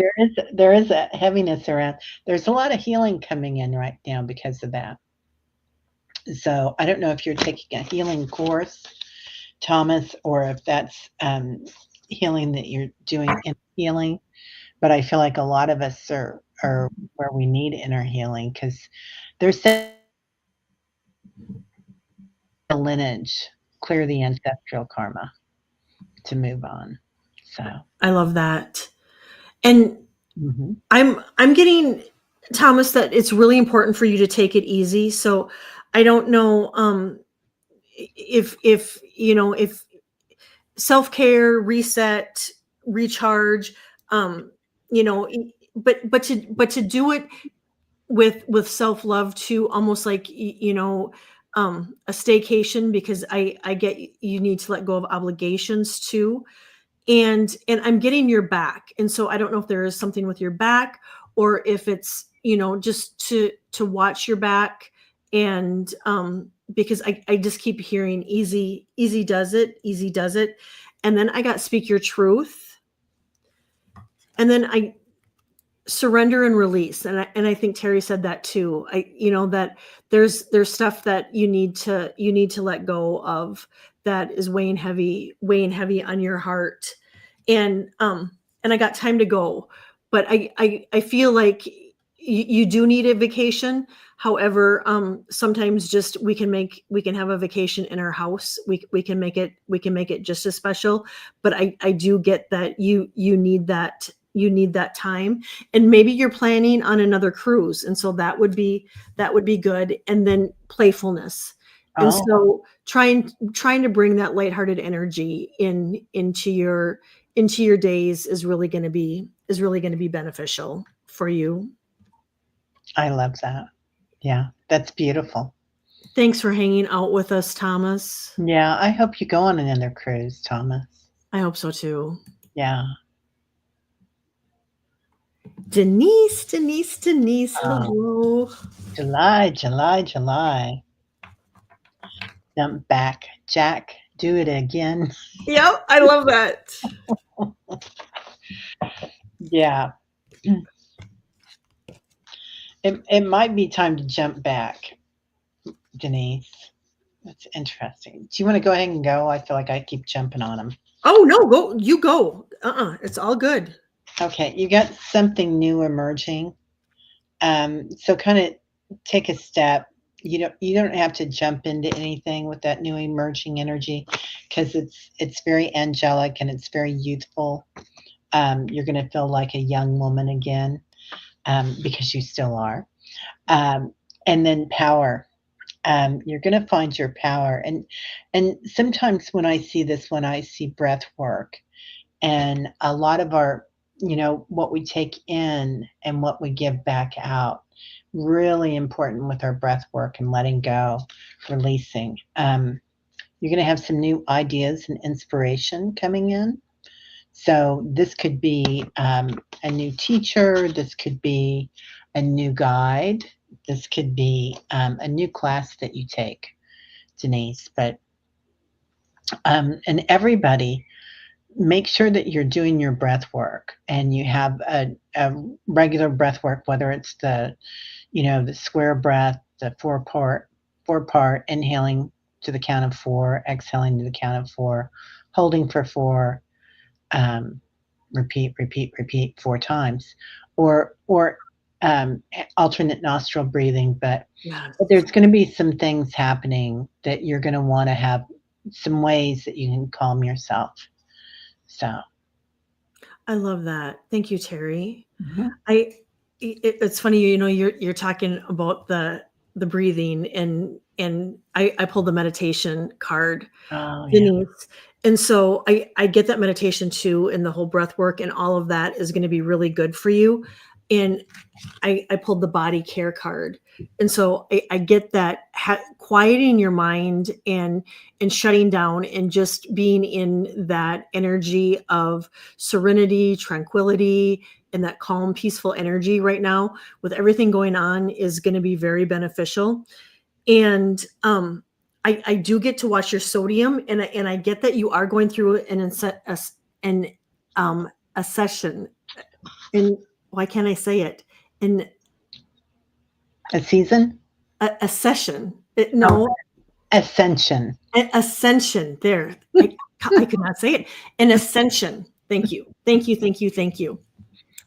there is a heaviness around. There's a lot of healing coming in right now because of that. So I don't know if you're taking a healing course, Thomas, or if that's healing that you're doing in healing. But I feel like a lot of us are where we need inner healing, because there's the lineage, clear the ancestral karma to move on. So I love that. And I'm getting, Thomas, that it's really important for you to take it easy. So I don't know if self-care, reset, recharge, but to do it with self-love too, almost like a staycation, because I get you need to let go of obligations too. And I'm getting your back. And so I don't know if there is something with your back, or if it's, just to watch your back. And because I just keep hearing easy does it, easy does it. And then I got speak your truth. And then I surrender and release. And I think Teri said that too. That there's stuff that you need to let go of, that is weighing heavy on your heart. And I got time to go, but I feel like you do need a vacation. However, sometimes just we can have a vacation in our house. We can make it just as special. But I do get that you need that time, and maybe you're planning on another cruise, and so that would be good. And then playfulness. And so trying to bring that lighthearted energy into your days is really going to be beneficial for you. I love that. Yeah, that's beautiful. Thanks for hanging out with us, Thomas. Yeah, I hope you go on another cruise, Thomas. I hope so too. Yeah. Denise, hello. July. Jump back. Jack, do it again. Yep, I love that. Yeah. It might be time to jump back, Denise. That's interesting. Do you want to go ahead and go? I feel like I keep jumping on them. Oh, no, go. You go. It's all good. Okay, you got something new emerging. So kind of take a step. You don't have to jump into anything with that new emerging energy, because it's very angelic and it's very youthful. You're going to feel like a young woman again, because you still are. And then power. You're going to find your power. And sometimes when I see breath work, and a lot of our, what we take in and what we give back out, really important with our breath work and letting go, releasing. You're going to have some new ideas and inspiration coming in. So this could be a new teacher. This could be a new guide. This could be a new class that you take, Denise. But and everybody, make sure that you're doing your breath work and you have a regular breath work, whether it's the square breath, the four part, inhaling to the count of 4, exhaling to the count of 4, holding for 4, repeat 4 times, or alternate nostril breathing. But there's going to be some things happening that you're going to want to have some ways that you can calm yourself. So I love that. Thank you, Teri. Mhm. It's funny, you're talking about the breathing, and I pulled the meditation card, Oh, yeah. Denise. And so I get that meditation too, and the whole breath work and all of that is going to be really good for you. And I pulled the body care card. And so I get that quieting your mind and shutting down and just being in that energy of serenity, tranquility, and that calm, peaceful energy right now with everything going on is going to be very beneficial. And I do get to watch your sodium, and I get that you are going through a session. And why can't I say it? In A season? a session. No. Ascension. Ascension. There. I could not say it. An ascension. Thank you. Thank you. Thank you. Thank you.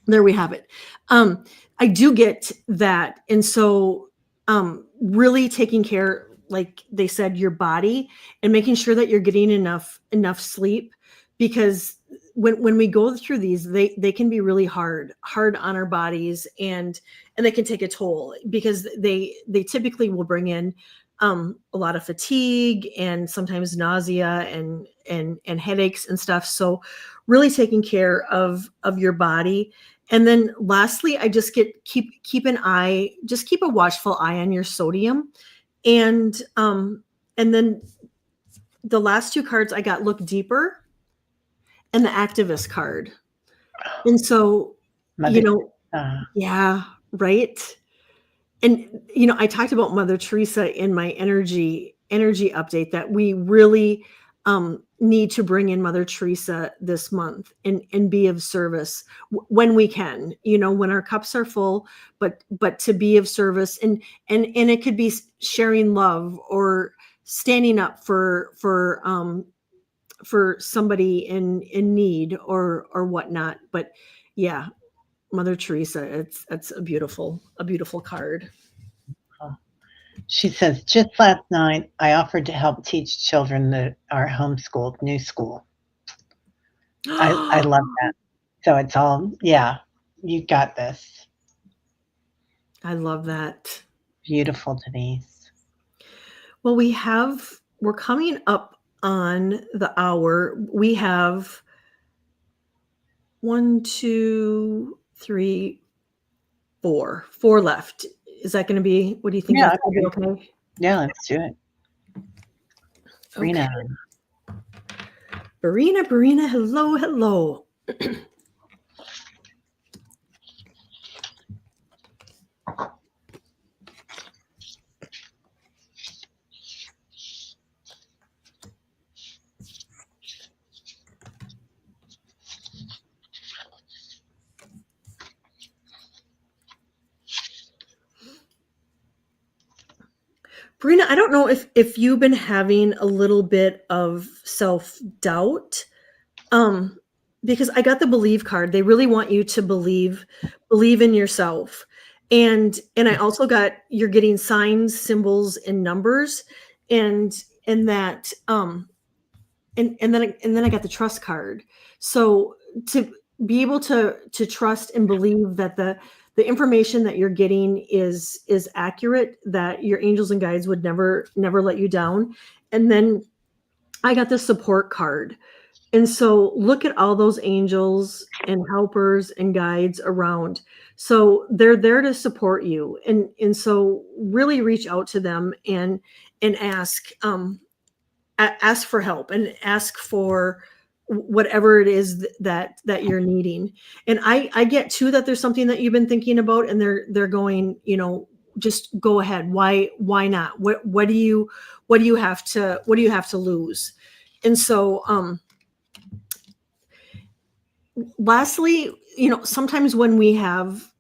There we have it. I do get that. And so really taking care, like they said, your body, and making sure that you're getting enough sleep, because when we go through these, they can be really hard on our bodies, and they can take a toll, because they typically will bring in a lot of fatigue and sometimes nausea and headaches and stuff. So really taking care of your body. And then lastly, I just keep a watchful eye on your sodium. And then the last 2 cards I got, look deeper, and the activist card. And so, yeah, right. And, I talked about Mother Teresa in my energy update, that we really need to bring in Mother Teresa this month and be of service when we can, when our cups are full, but to be of service, and it could be sharing love or standing up for somebody in need or whatnot. But yeah, Mother Teresa, that's a beautiful card. She says, just last night, I offered to help teach children that are homeschooled new school. I love that. So it's all, yeah, you got this. I love that. Beautiful, Denise. Well, we're coming up on the hour. We have 1, 2, 3, 4 left. Is that going to be, what do you think? Yeah, That's going to be okay? Yeah, let's do it. Barina. Barina, hello. Barina, I don't know if you've been having a little bit of self-doubt, because I got the believe card. They really want you to believe in yourself. And I also got, you're getting signs, symbols, and numbers, and that and then I got the trust card. So to be able to trust and believe that the information that you're getting is accurate, that your angels and guides would never let you down. And then I got the support card. And so look at all those angels and helpers and guides around. So they're there to support you. And so really reach out to them and ask for help and ask for whatever it is that you're needing. And I get too that there's something that you've been thinking about, and they're going, just go ahead. Why not? What do you have to lose? And so lastly, sometimes when we have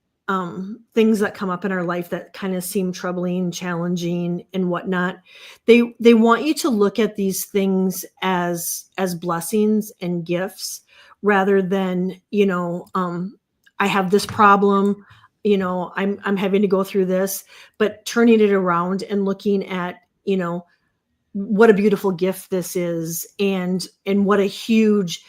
things that come up in our life that kind of seem troubling, challenging, and whatnot, they want you to look at these things as blessings and gifts, rather than I have this problem, I'm having to go through this, but turning it around and looking at what a beautiful gift this is, and what a huge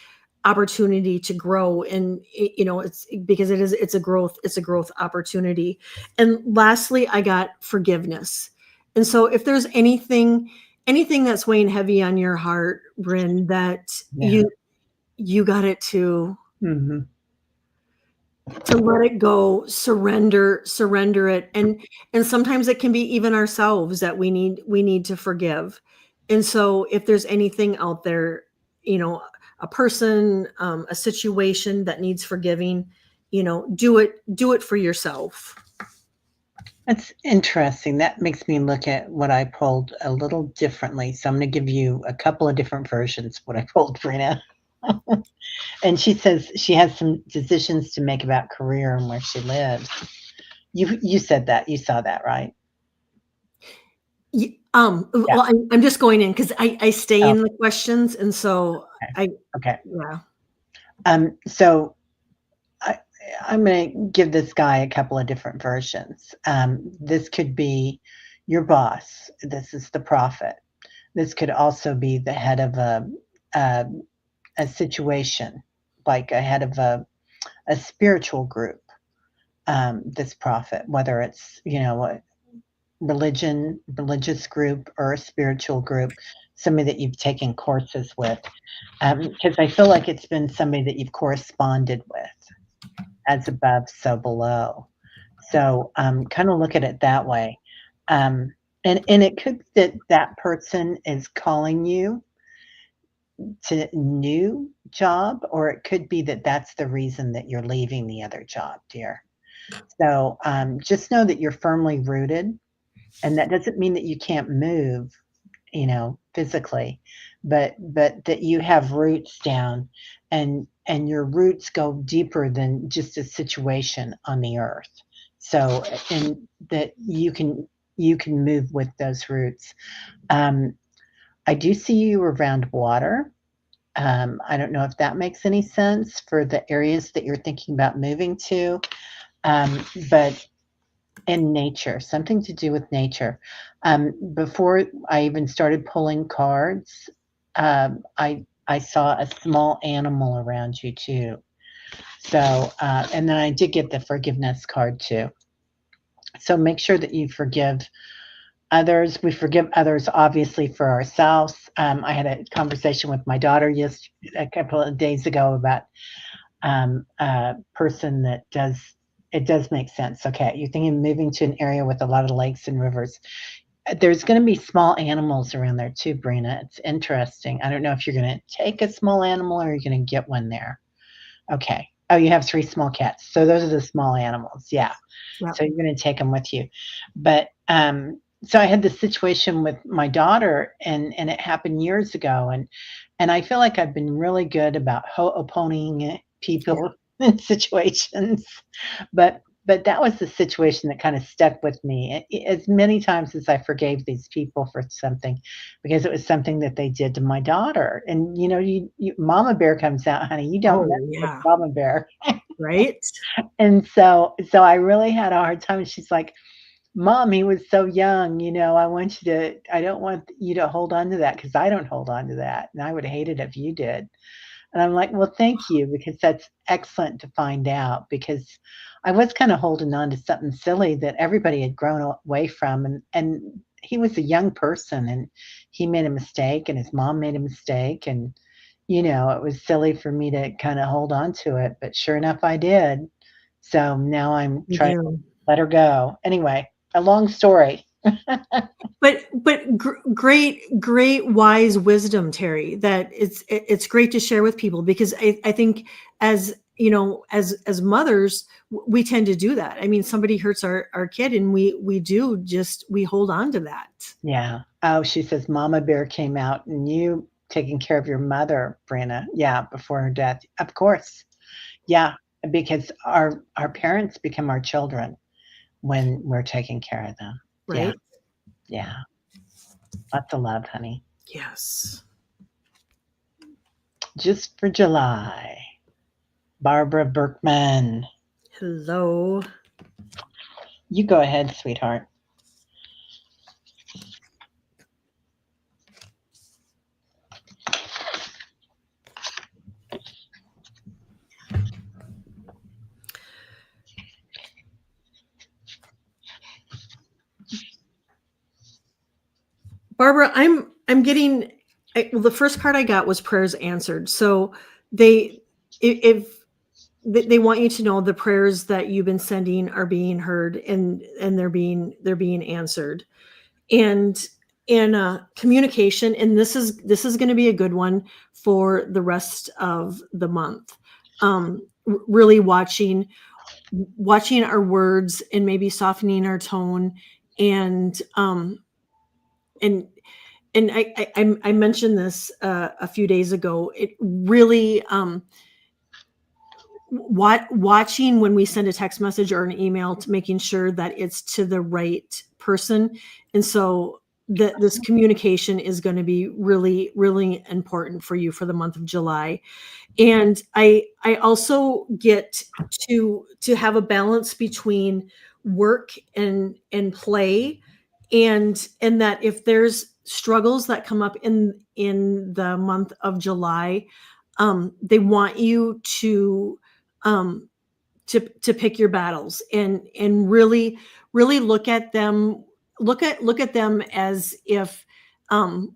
opportunity to grow. And it's because it's a growth opportunity. And lastly, I got forgiveness. And so if there's anything that's weighing heavy on your heart, Bryn, that Yeah. you got it to Mm-hmm. let it go, surrender it. And sometimes it can be even ourselves that we need to forgive. And so if there's anything out there, a person, a situation that needs forgiving, do it for yourself. That's interesting. That makes me look at what I pulled a little differently. So I'm going to give you a couple of different versions of what I pulled, Brina. And she says she has some decisions to make about career and where she lives. You said that. You saw that, right? Yeah. Yeah. Well, I'm just going in because I stay Oh, in the questions, and so okay. yeah. So I'm going to give this guy a couple of different versions. This could be your boss. This is the prophet. This could also be the head of a situation, like a head of a spiritual group. This prophet, whether it's a religious group or a spiritual group, somebody that you've taken courses with, because I feel like it's been somebody that you've corresponded with, as above, so below. So kind of look at it that way. And it could be that person is calling you to new job, or it could be that that's the reason that you're leaving the other job, dear. So just know that you're firmly rooted, and that doesn't mean that you can't move, physically, but that you have roots down, and your roots go deeper than just a situation on the earth. So, and that you can move with those roots. Um, I do see you around water. I don't know if that makes any sense for the areas that you're thinking about moving to, but in nature, something to do with nature. Before I even started pulling cards, I saw a small animal around you too. So, and then I did get the forgiveness card too. So make sure that you forgive others. We forgive others, obviously, for ourselves. I had a conversation with my daughter a couple of days ago about a person that does. It does make sense. Okay, you're thinking of moving to an area with a lot of lakes and rivers. There's going to be small animals around there too, Brina. It's interesting. I don't know if you're going to take a small animal or you're going to get one there. Okay. Oh, you have 3 small cats. So those are the small animals. Yeah. Yeah. So you're going to take them with you. But so I had this situation with my daughter, and it happened years ago, and I feel like I've been really good about ho'oponing people in situations, but that was the situation that kind of stuck with me as many times as I forgave these people for something, because it was something that they did to my daughter. And Mama Bear comes out, honey. You don't Oh mess with yeah. Mama Bear. Right. And so I really had a hard time. She's like, Mom, he was so young. I don't want you to hold on to that, because I don't hold on to that. And I would hate it if you did. And I'm like, well, thank you, because that's excellent to find out, because I was kind of holding on to something silly that everybody had grown away from. And he was a young person, and he made a mistake, and his mom made a mistake. And it was silly for me to kind of hold on to it, but sure enough, I did. So now I'm You trying to do. let her go. Anyway, a long story. But great wise wisdom, Teri, that it's great to share with people, because I think, as as mothers, we tend to do that. I mean, somebody hurts our kid, and we hold on to that. Yeah. Oh, she says Mama Bear came out and you taking care of your mother, Brianna. Yeah, before her death. Of course. Yeah, because our parents become our children when we're taking care of them. Yeah. Right. Yeah. Lots of love, honey. Yes. Just for July. Barbara Berkman. Hello. You go ahead, sweetheart. Barbara, I'm getting, well, the first card I got was prayers answered. So they if they want you to know the prayers that you've been sending are being heard, and they're being answered. And communication, and this is going to be a good one for the rest of the month. Really watching our words, and maybe softening our tone, and and and I mentioned this a few days ago. It really, watching when we send a text message or an email, to making sure that it's to the right person. And so this communication is going to be really, really important for you for the month of July. And I also get to have a balance between work and play, and that if there's struggles that come up in the month of July, they want you um to pick your battles, and really look at them, look at them as if,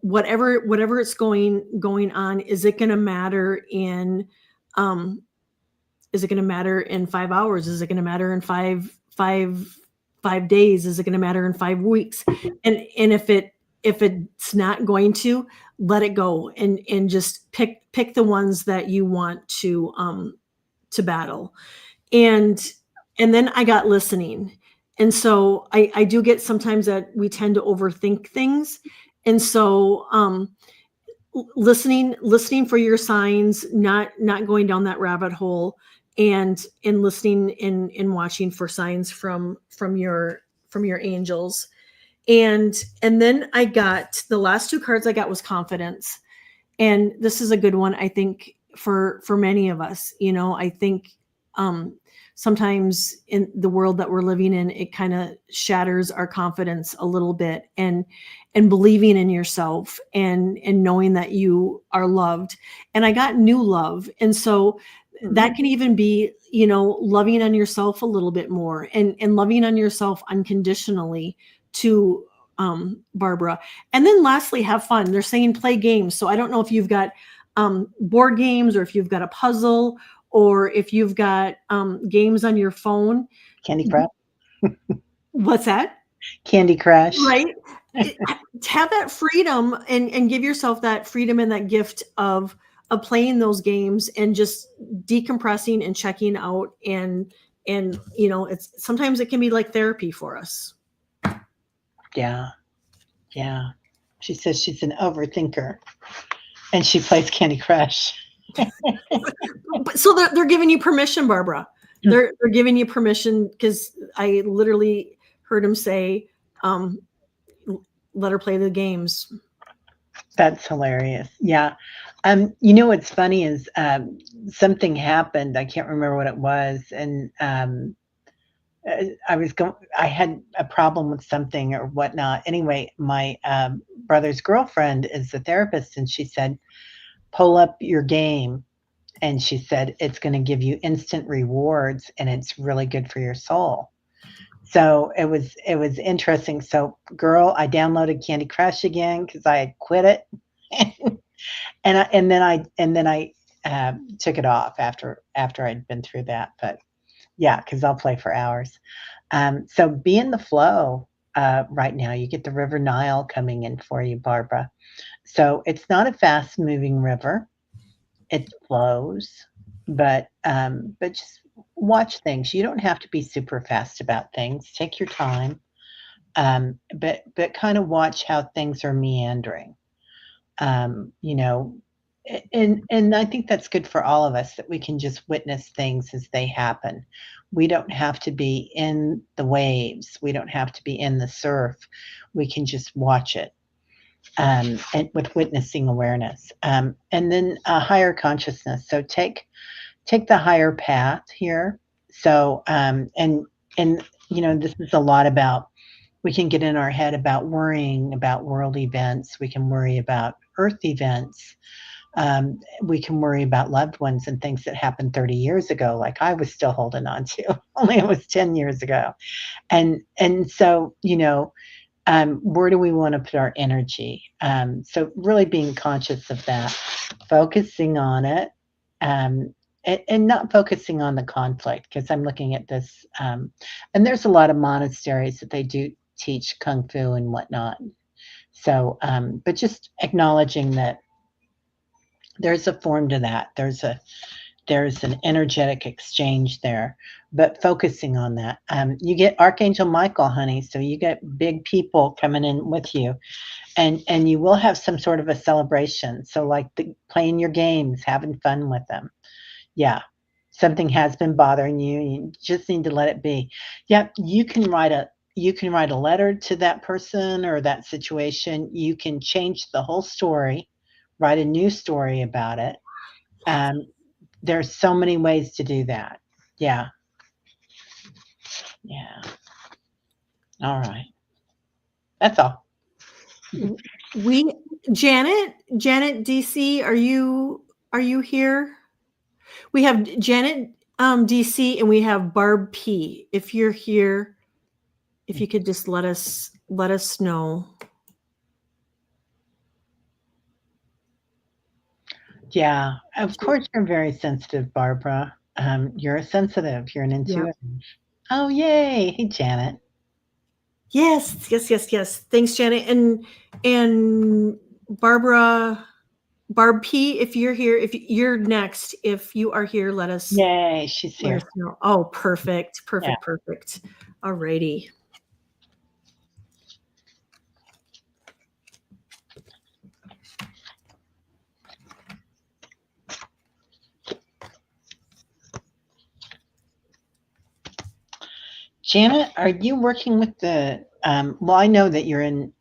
whatever it's going on, is it going to matter in, um is it going to matter in 5 hours? Is it going to matter in five days? Is it going to matter in 5 weeks? And if it's not going to, let it go, and just pick the ones that you want to battle. And and then I got listening. And so I do get sometimes that we tend to overthink things. And so, listening for your signs, not going down that rabbit hole, and listening and watching for signs from your angels. And then I got the last two cards I got was confidence. And this is a good one, I think, for many of us. I think, sometimes in the world that we're living in, it kind of shatters our confidence a little bit, and believing in yourself, and knowing that you are loved. And I got new love. And so that can even be, loving on yourself a little bit more, and loving on yourself unconditionally, to, Barbara. And then lastly, have fun. They're saying play games. So I don't know if you've got, board games, or if you've got a puzzle, or if you've got, games on your phone. Candy Crush. What's that? Candy Crush. Right. Have that freedom, and give yourself that freedom and that gift of playing those games, and just decompressing and checking out. And it's sometimes it can be like therapy for us. Yeah. Yeah. She says she's an overthinker and she plays Candy Crush. So they're giving you permission, Barbara. They're giving you permission, because I literally heard him say, let her play the games. That's hilarious. Yeah. What's funny is something happened. I can't remember what it was. And I had a problem with something or whatnot. Anyway, my brother's girlfriend is a therapist, and she said, pull up your game. And she said, it's going to give you instant rewards, and it's really good for your soul. So it was interesting. So, girl, I downloaded Candy Crush again because I had quit it. And then I took it off after I'd been through that. But yeah, because I'll play for hours. So be in the flow right now. You get the River Nile coming in for you, Barbara. So it's not a fast moving river. It flows, but just watch things. You don't have to be super fast about things. Take your time, but kind of watch how things are meandering. You know, and I think that's good for all of us that we can just witness things as they happen. We don't have to be in the waves. We don't have to be in the surf. We can just watch it and with witnessing awareness, and then a higher consciousness. So take the higher path here. So and this is a lot about, we can get in our head about worrying about world events. We can worry about earth events. We can worry about loved ones and things that happened 30 years ago, like I was still holding on to, only it was 10 years ago. And so, where do we want to put our energy? So really being conscious of that, focusing on it, and not focusing on the conflict, because I'm looking at this, and there's a lot of monasteries that they do teach kung fu and whatnot. So, but just acknowledging that there's a form to that. There's an energetic exchange there, but focusing on that. You get Archangel Michael, honey, so you get big people coming in with you, and you will have some sort of a celebration. So like playing your games, having fun with them. Yeah. Something has been bothering you. You just need to let it be. Yeah, you can write a letter to that person or that situation. You can change the whole story, write a new story about it. Um, there's so many ways to do that. Yeah. Yeah. All right. That's all. We Janet DC, are you here? We have Janet DC and we have Barb P. If you're here, if you could just let us know. Yeah. Of course you're very sensitive, Barbara. You're a sensitive. You're an intuitive. Oh, yay. Hey, Janet. Yes. Thanks, Janet. And Barb P, if you're here, if you're next, if you are here, let us Yay, she's let here. us know. Oh, perfect. Yeah. All righty. Janet, are you working with the, well, I know that you're in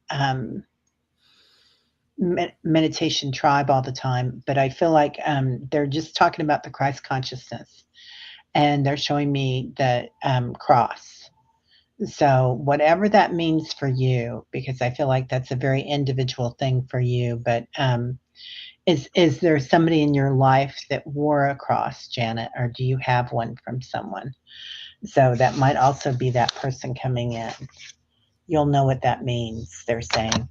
meditation tribe all the time, but I feel like they're just talking about the Christ consciousness, and they're showing me the cross. So whatever that means for you, because I feel like that's a very individual thing for you, but is there somebody in your life that wore a cross, Janet, or do you have one from someone? So that might also be that person coming in. You'll know what that means, they're saying.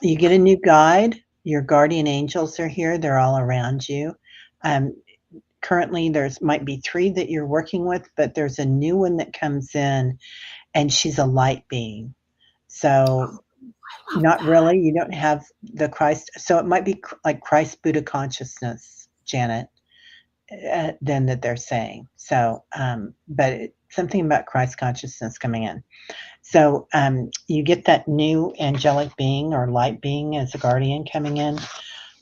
You get a new guide. Your guardian angels are here. They're all around you. Currently, there's might be 3 that you're working with, but there's a new one that comes in, and she's a light being. So not really. You don't have the Christ. So it might be like Christ Buddha consciousness, Janet, then that they're saying. So, but something about Christ consciousness coming in. So you get that new angelic being or light being as a guardian coming in.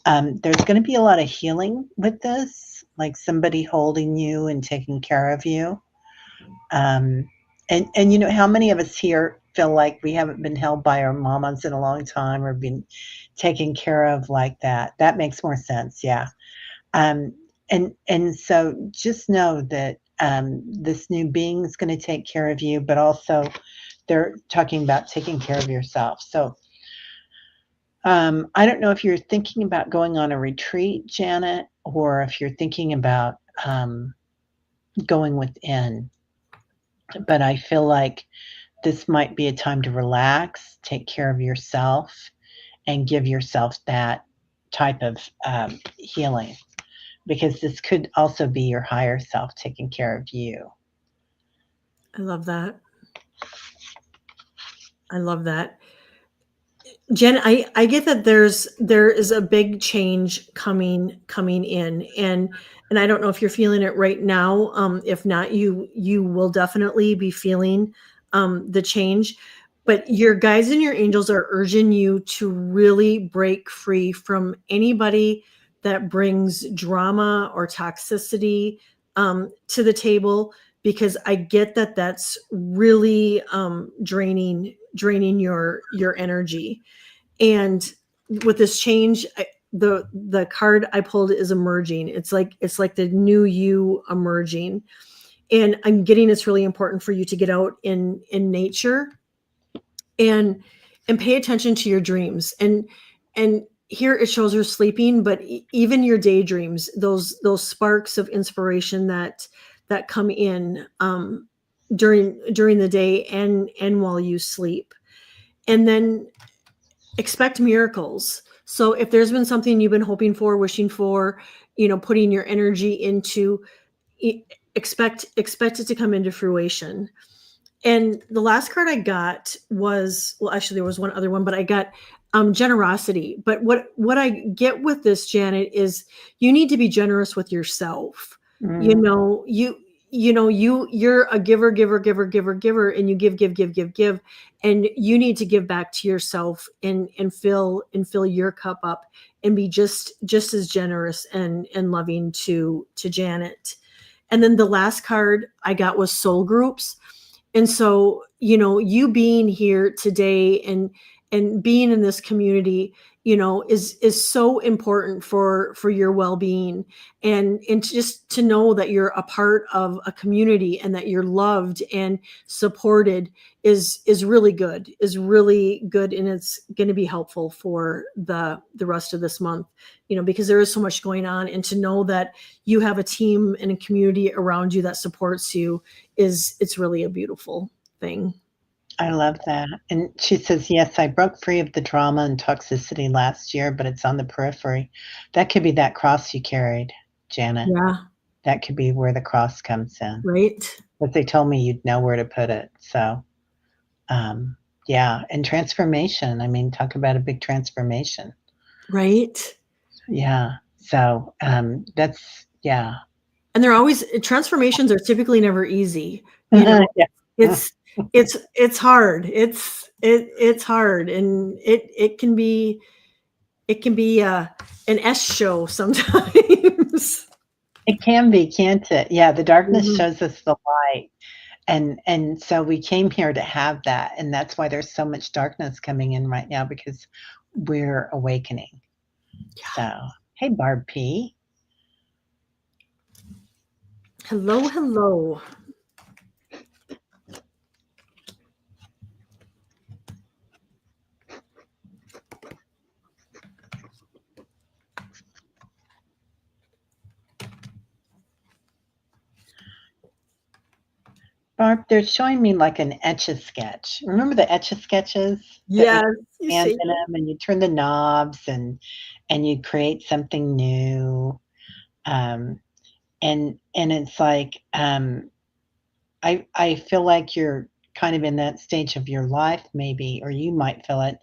There's going to be a lot of healing with this, like somebody holding you and taking care of you. And how many of us here feel like we haven't been held by our mamas in a long time or been taken care of like that? That makes more sense. Yeah. And so just know that this new being is going to take care of you, but also they're talking about taking care of yourself. So I don't know if you're thinking about going on a retreat, Janet, or if you're thinking about going within, but I feel like this might be a time to relax, take care of yourself, and give yourself that type of healing, because this could also be your higher self taking care of you. I love that. I love that. Jen, I get that there is a big change coming in, and I don't know if you're feeling it right now. If not, you will definitely be feeling the change. But your guides and your angels are urging you to really break free from anybody that brings drama or toxicity to the table, because I get that that's really draining your energy. And with this change, the card I pulled is emerging. It's like the new you emerging. And I'm getting it's really important for you to get out in nature and pay attention to your dreams. And here it shows her sleeping, but even your daydreams, those sparks of inspiration that come in during the day and while you sleep. And then expect miracles. So if there's been something you've been hoping for, wishing for, putting your energy into, expect it to come into fruition. And the last card I got was, well, actually there was one other one, but I got generosity. But what I get with this, Janet, is you need to be generous with yourself. Mm. You're a giver, and you give, and you need to give back to yourself and fill your cup up and be just as generous and loving to Janet. And then the last card I got was soul groups. And so, you being here today and being in this community, is so important for your well-being, and just to know that you're a part of a community and that you're loved and supported is really good, and it's going to be helpful for the rest of this month, because there is so much going on, and to know that you have a team and a community around you that supports you it's really a beautiful thing. I love that. And she says, yes, I broke free of the drama and toxicity last year, but it's on the periphery. That could be that cross you carried, Janet. Yeah. That could be where the cross comes in. Right. But they told me you'd know where to put it. So, yeah. And transformation. I mean, talk about a big transformation. Right. Yeah. So, that's, yeah. And they're always, transformations are typically never easy. Yeah. It's hard. It's hard, and it can be an S show sometimes. It can be, can't it? Yeah, the darkness Mhm. shows us the light. And so we came here to have that, and that's why there's so much darkness coming in right now, because we're awakening. So, hey, Barb P. Hello. Barb, they're showing me like an Etch-a-Sketch. Remember the Etch-a-Sketches? Yes, you And see. in 'em, and you turn the knobs and you create something new. And it's like, I feel like you're kind of in that stage of your life maybe, or you might feel it,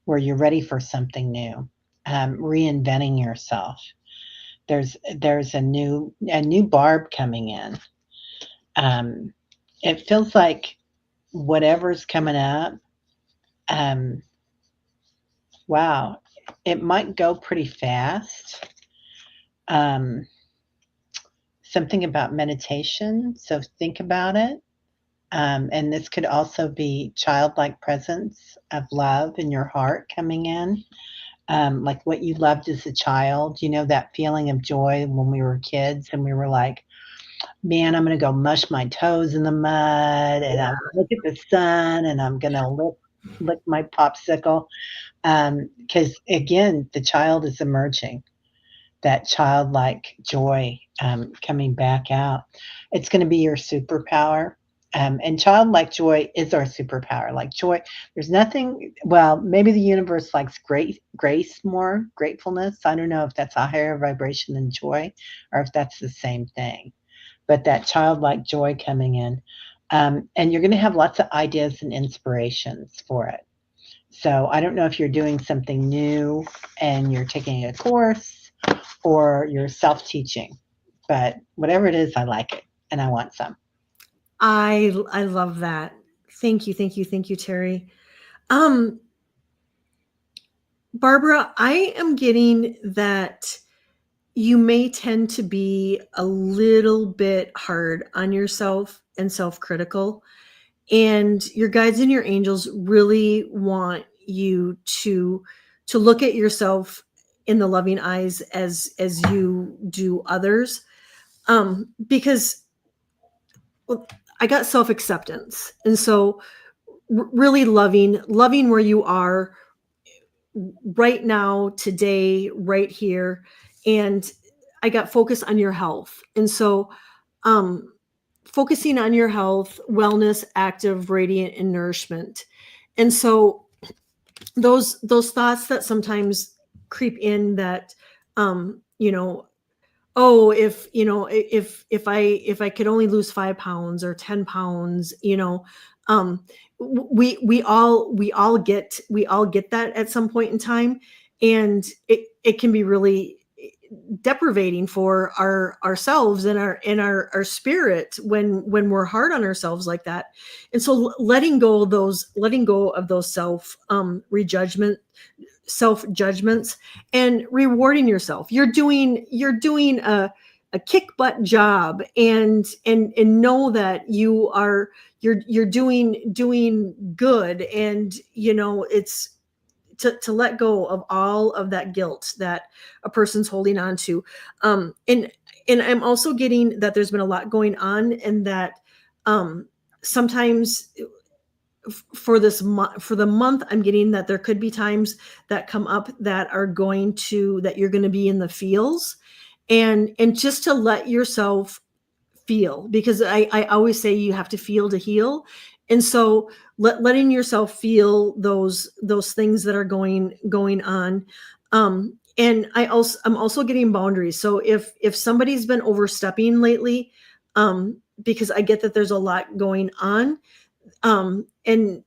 where you're ready for something new, reinventing yourself. There's a new Barb coming in. It feels like whatever's coming up, um, wow, it might go pretty fast. Something about meditation, so think about it. And this could also be childlike presence of love in your heart coming in, like what you loved as a child. That feeling of joy when we were kids and we were like, man, I'm going to go mush my toes in the mud and I'm gonna look at the sun and I'm going to lick my popsicle. Because again, the child is emerging, that childlike joy coming back out. It's going to be your superpower. And childlike joy is our superpower. Like joy, there's nothing. Well, maybe the universe likes grace more, gratefulness. I don't know if that's a higher vibration than joy, or if that's the same thing. But that childlike joy coming in, and you're going to have lots of ideas and inspirations for it. So I don't know if you're doing something new and you're taking a course or you're self-teaching, but whatever it is, I like it and I want some. I love that. Thank you, thank you, thank you, Teri. Um, Barbara, I am getting that you may tend to be a little bit hard on yourself and self-critical, and your guides and your angels really want you to look at yourself in the loving eyes as you do others, because well, I got self-acceptance, and so really loving where you are right now, today, right here. And I got focus on your health. And so focusing on your health, wellness, active, radiant, and nourishment. And so those thoughts that sometimes creep in that you know, oh, if I could only lose 5 pounds or 10 pounds, um we all get that at some point in time, and it can be really deprivating for ourselves and our spirit when we're hard on ourselves like that. And so letting go of those self judgments and rewarding yourself. You're doing a kick butt job, and know that you're doing good. And it's to let go of all of that guilt that a person's holding on to. And I'm also getting that there's been a lot going on, and that sometimes for the month, I'm getting that there could be times that come up that you're going to be in the feels, and just to let yourself feel, because I always say you have to feel to heal. And so letting yourself feel those things that are going on. And I'm also getting boundaries. So if somebody's been overstepping lately, because I get that there's a lot going on, and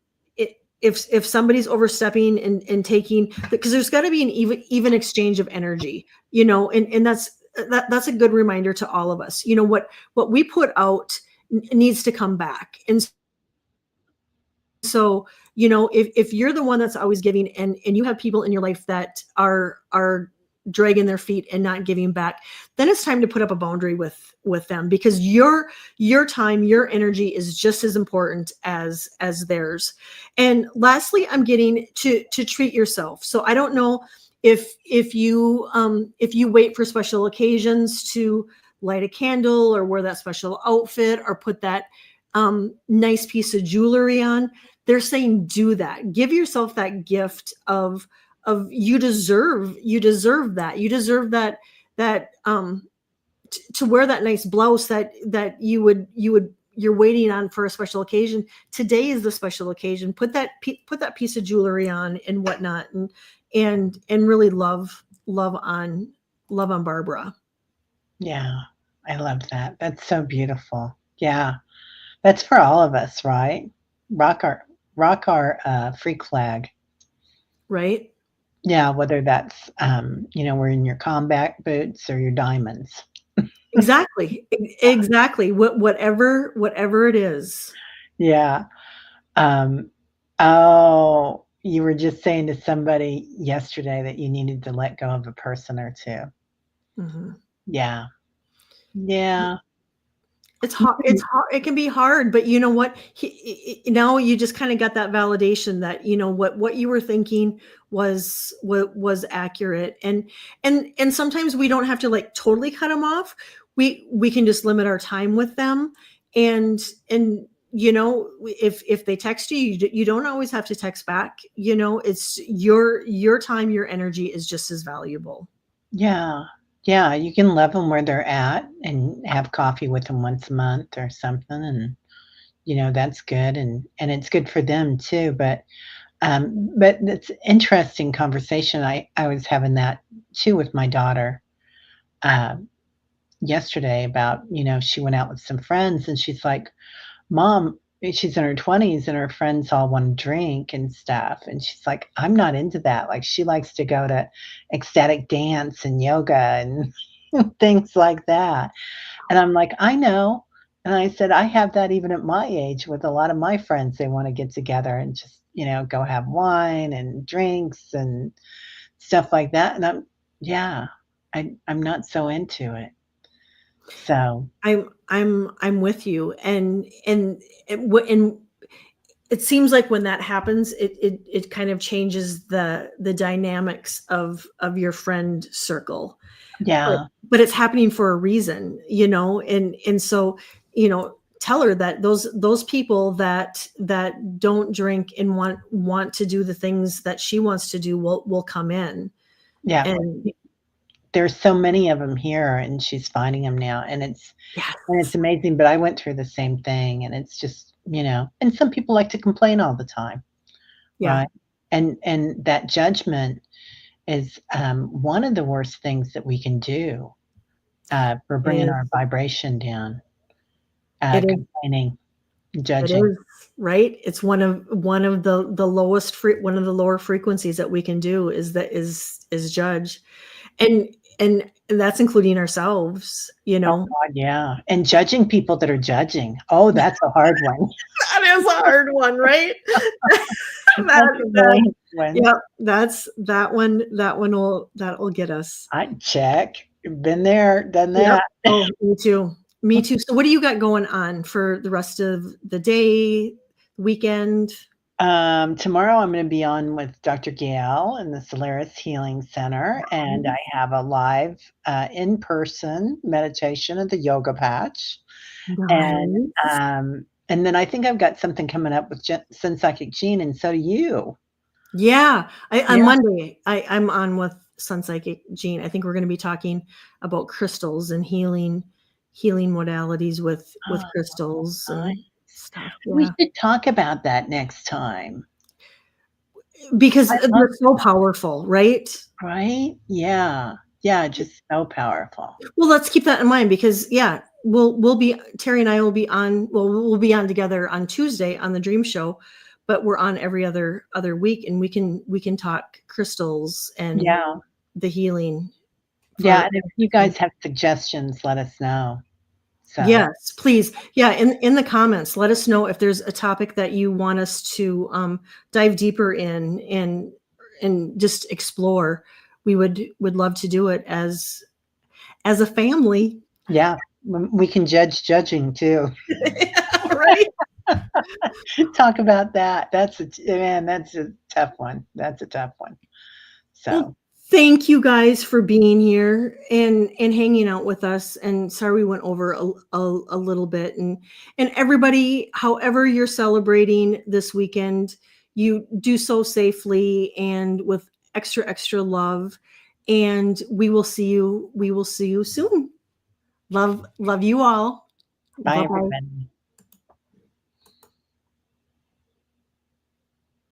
if somebody's overstepping and taking, because there's got to be an even exchange of energy, and that's a good reminder to all of us. What we put out needs to come back. And so if you're the one that's always giving, and you have people in your life that are dragging their feet and not giving back, then it's time to put up a boundary with them, because your time, your energy is just as important as theirs. And lastly, I'm getting to treat yourself. So I don't know if you wait for special occasions to light a candle or wear that special outfit or put that nice piece of jewelry on. They're saying do that. Give yourself that gift of you deserve that. You deserve that to wear that nice blouse that you're waiting on for a special occasion. Today is the special occasion. Put that piece of jewelry on and whatnot, and really love on Barbara. Yeah, I love that. That's so beautiful. Yeah, that's for all of us, right? Rock our freak flag. Right? Yeah, whether that's wearing your combat boots or your diamonds. Exactly. Whatever it is. Yeah. Um, oh, you were just saying to somebody yesterday that you needed to let go of a person or two. Mm-hmm. Yeah. Yeah. It's hard. It's hard. It can be hard, but you know what? Now you just kind of got that validation that what you were thinking was accurate, and sometimes we don't have to like totally cut them off. We can just limit our time with them, and if they text you don't always have to text back. It's your time, your energy is just as valuable. Yeah. Yeah, you can love them where they're at and have coffee with them once a month or something, and that's good, and it's good for them too. But it's interesting conversation. I was having that too with my daughter yesterday about, she went out with some friends and she's like, Mom, she's in her 20s and her friends all want to drink and stuff. And she's like, I'm not into that. Like, she likes to go to ecstatic dance and yoga and things like that. And I'm like, I know. And I said, I have that even at my age with a lot of my friends. They want to get together and just, go have wine and drinks and stuff like that. And yeah, I'm not so into it. So, I'm with you, and it seems like when that happens, it kind of changes the dynamics of your friend circle. yeah, But it's happening for a reason, and so, tell her that those people that don't drink and want to do the things that she wants to do will come in. yeah. And There's so many of them here, and she's finding them now, and it's yes, amazing. But I went through the same thing, and it's just, and some people like to complain all the time, yeah, right? And that judgment is one of the worst things that we can do for it bringing is. our vibration down. It is. Complaining, It judging. is, right? It's one of the lowest one of the lower frequencies that we can do is judge. And that's including ourselves, Oh God, yeah. And judging people that are judging. Oh, that's a hard one. That is a hard one, right? That's a really hard one. Yeah, that'll get us. I check. Been there, done Yep. that. Oh, me too. Me too. So what do you got going on for the rest of the day, weekend? Tomorrow I'm going to be on with Dr. Gail in the Solaris Healing Center, and I have a live in-person meditation at the Yoga Patch. And Nice. and then I think I've got something coming up with Sun Psychic Jean, and so do you. Yeah. On Yeah. Monday, I'm on with Sun Psychic Jean. I think we're going to be talking about crystals and healing modalities with Oh, crystals and nice. stuff. We Yeah. should talk about that next time. Because I love they're so powerful, right? Right? Yeah. Yeah, just so powerful. Well, let's keep that in mind because we'll be Teri and I will be on. Well, we'll be on together on Tuesday on the Dream Show, but we're on every other week, and we can talk crystals and Yeah. the healing. Yeah, and if you guys have suggestions, let us know. So Yes, please. Yeah, in the comments, let us know if there's a topic that you want us to dive deeper in and just explore. We would love to do it as a family. yeah, we can judging too. Right? Talk about that. That's a tough one. That's a tough one. So Well, thank you guys for being here and hanging out with us. And sorry we went over a little bit. And everybody, however you're celebrating this weekend, you do so safely and with extra love. And we will see you soon. Love you all. bye, Bye-bye. everybody.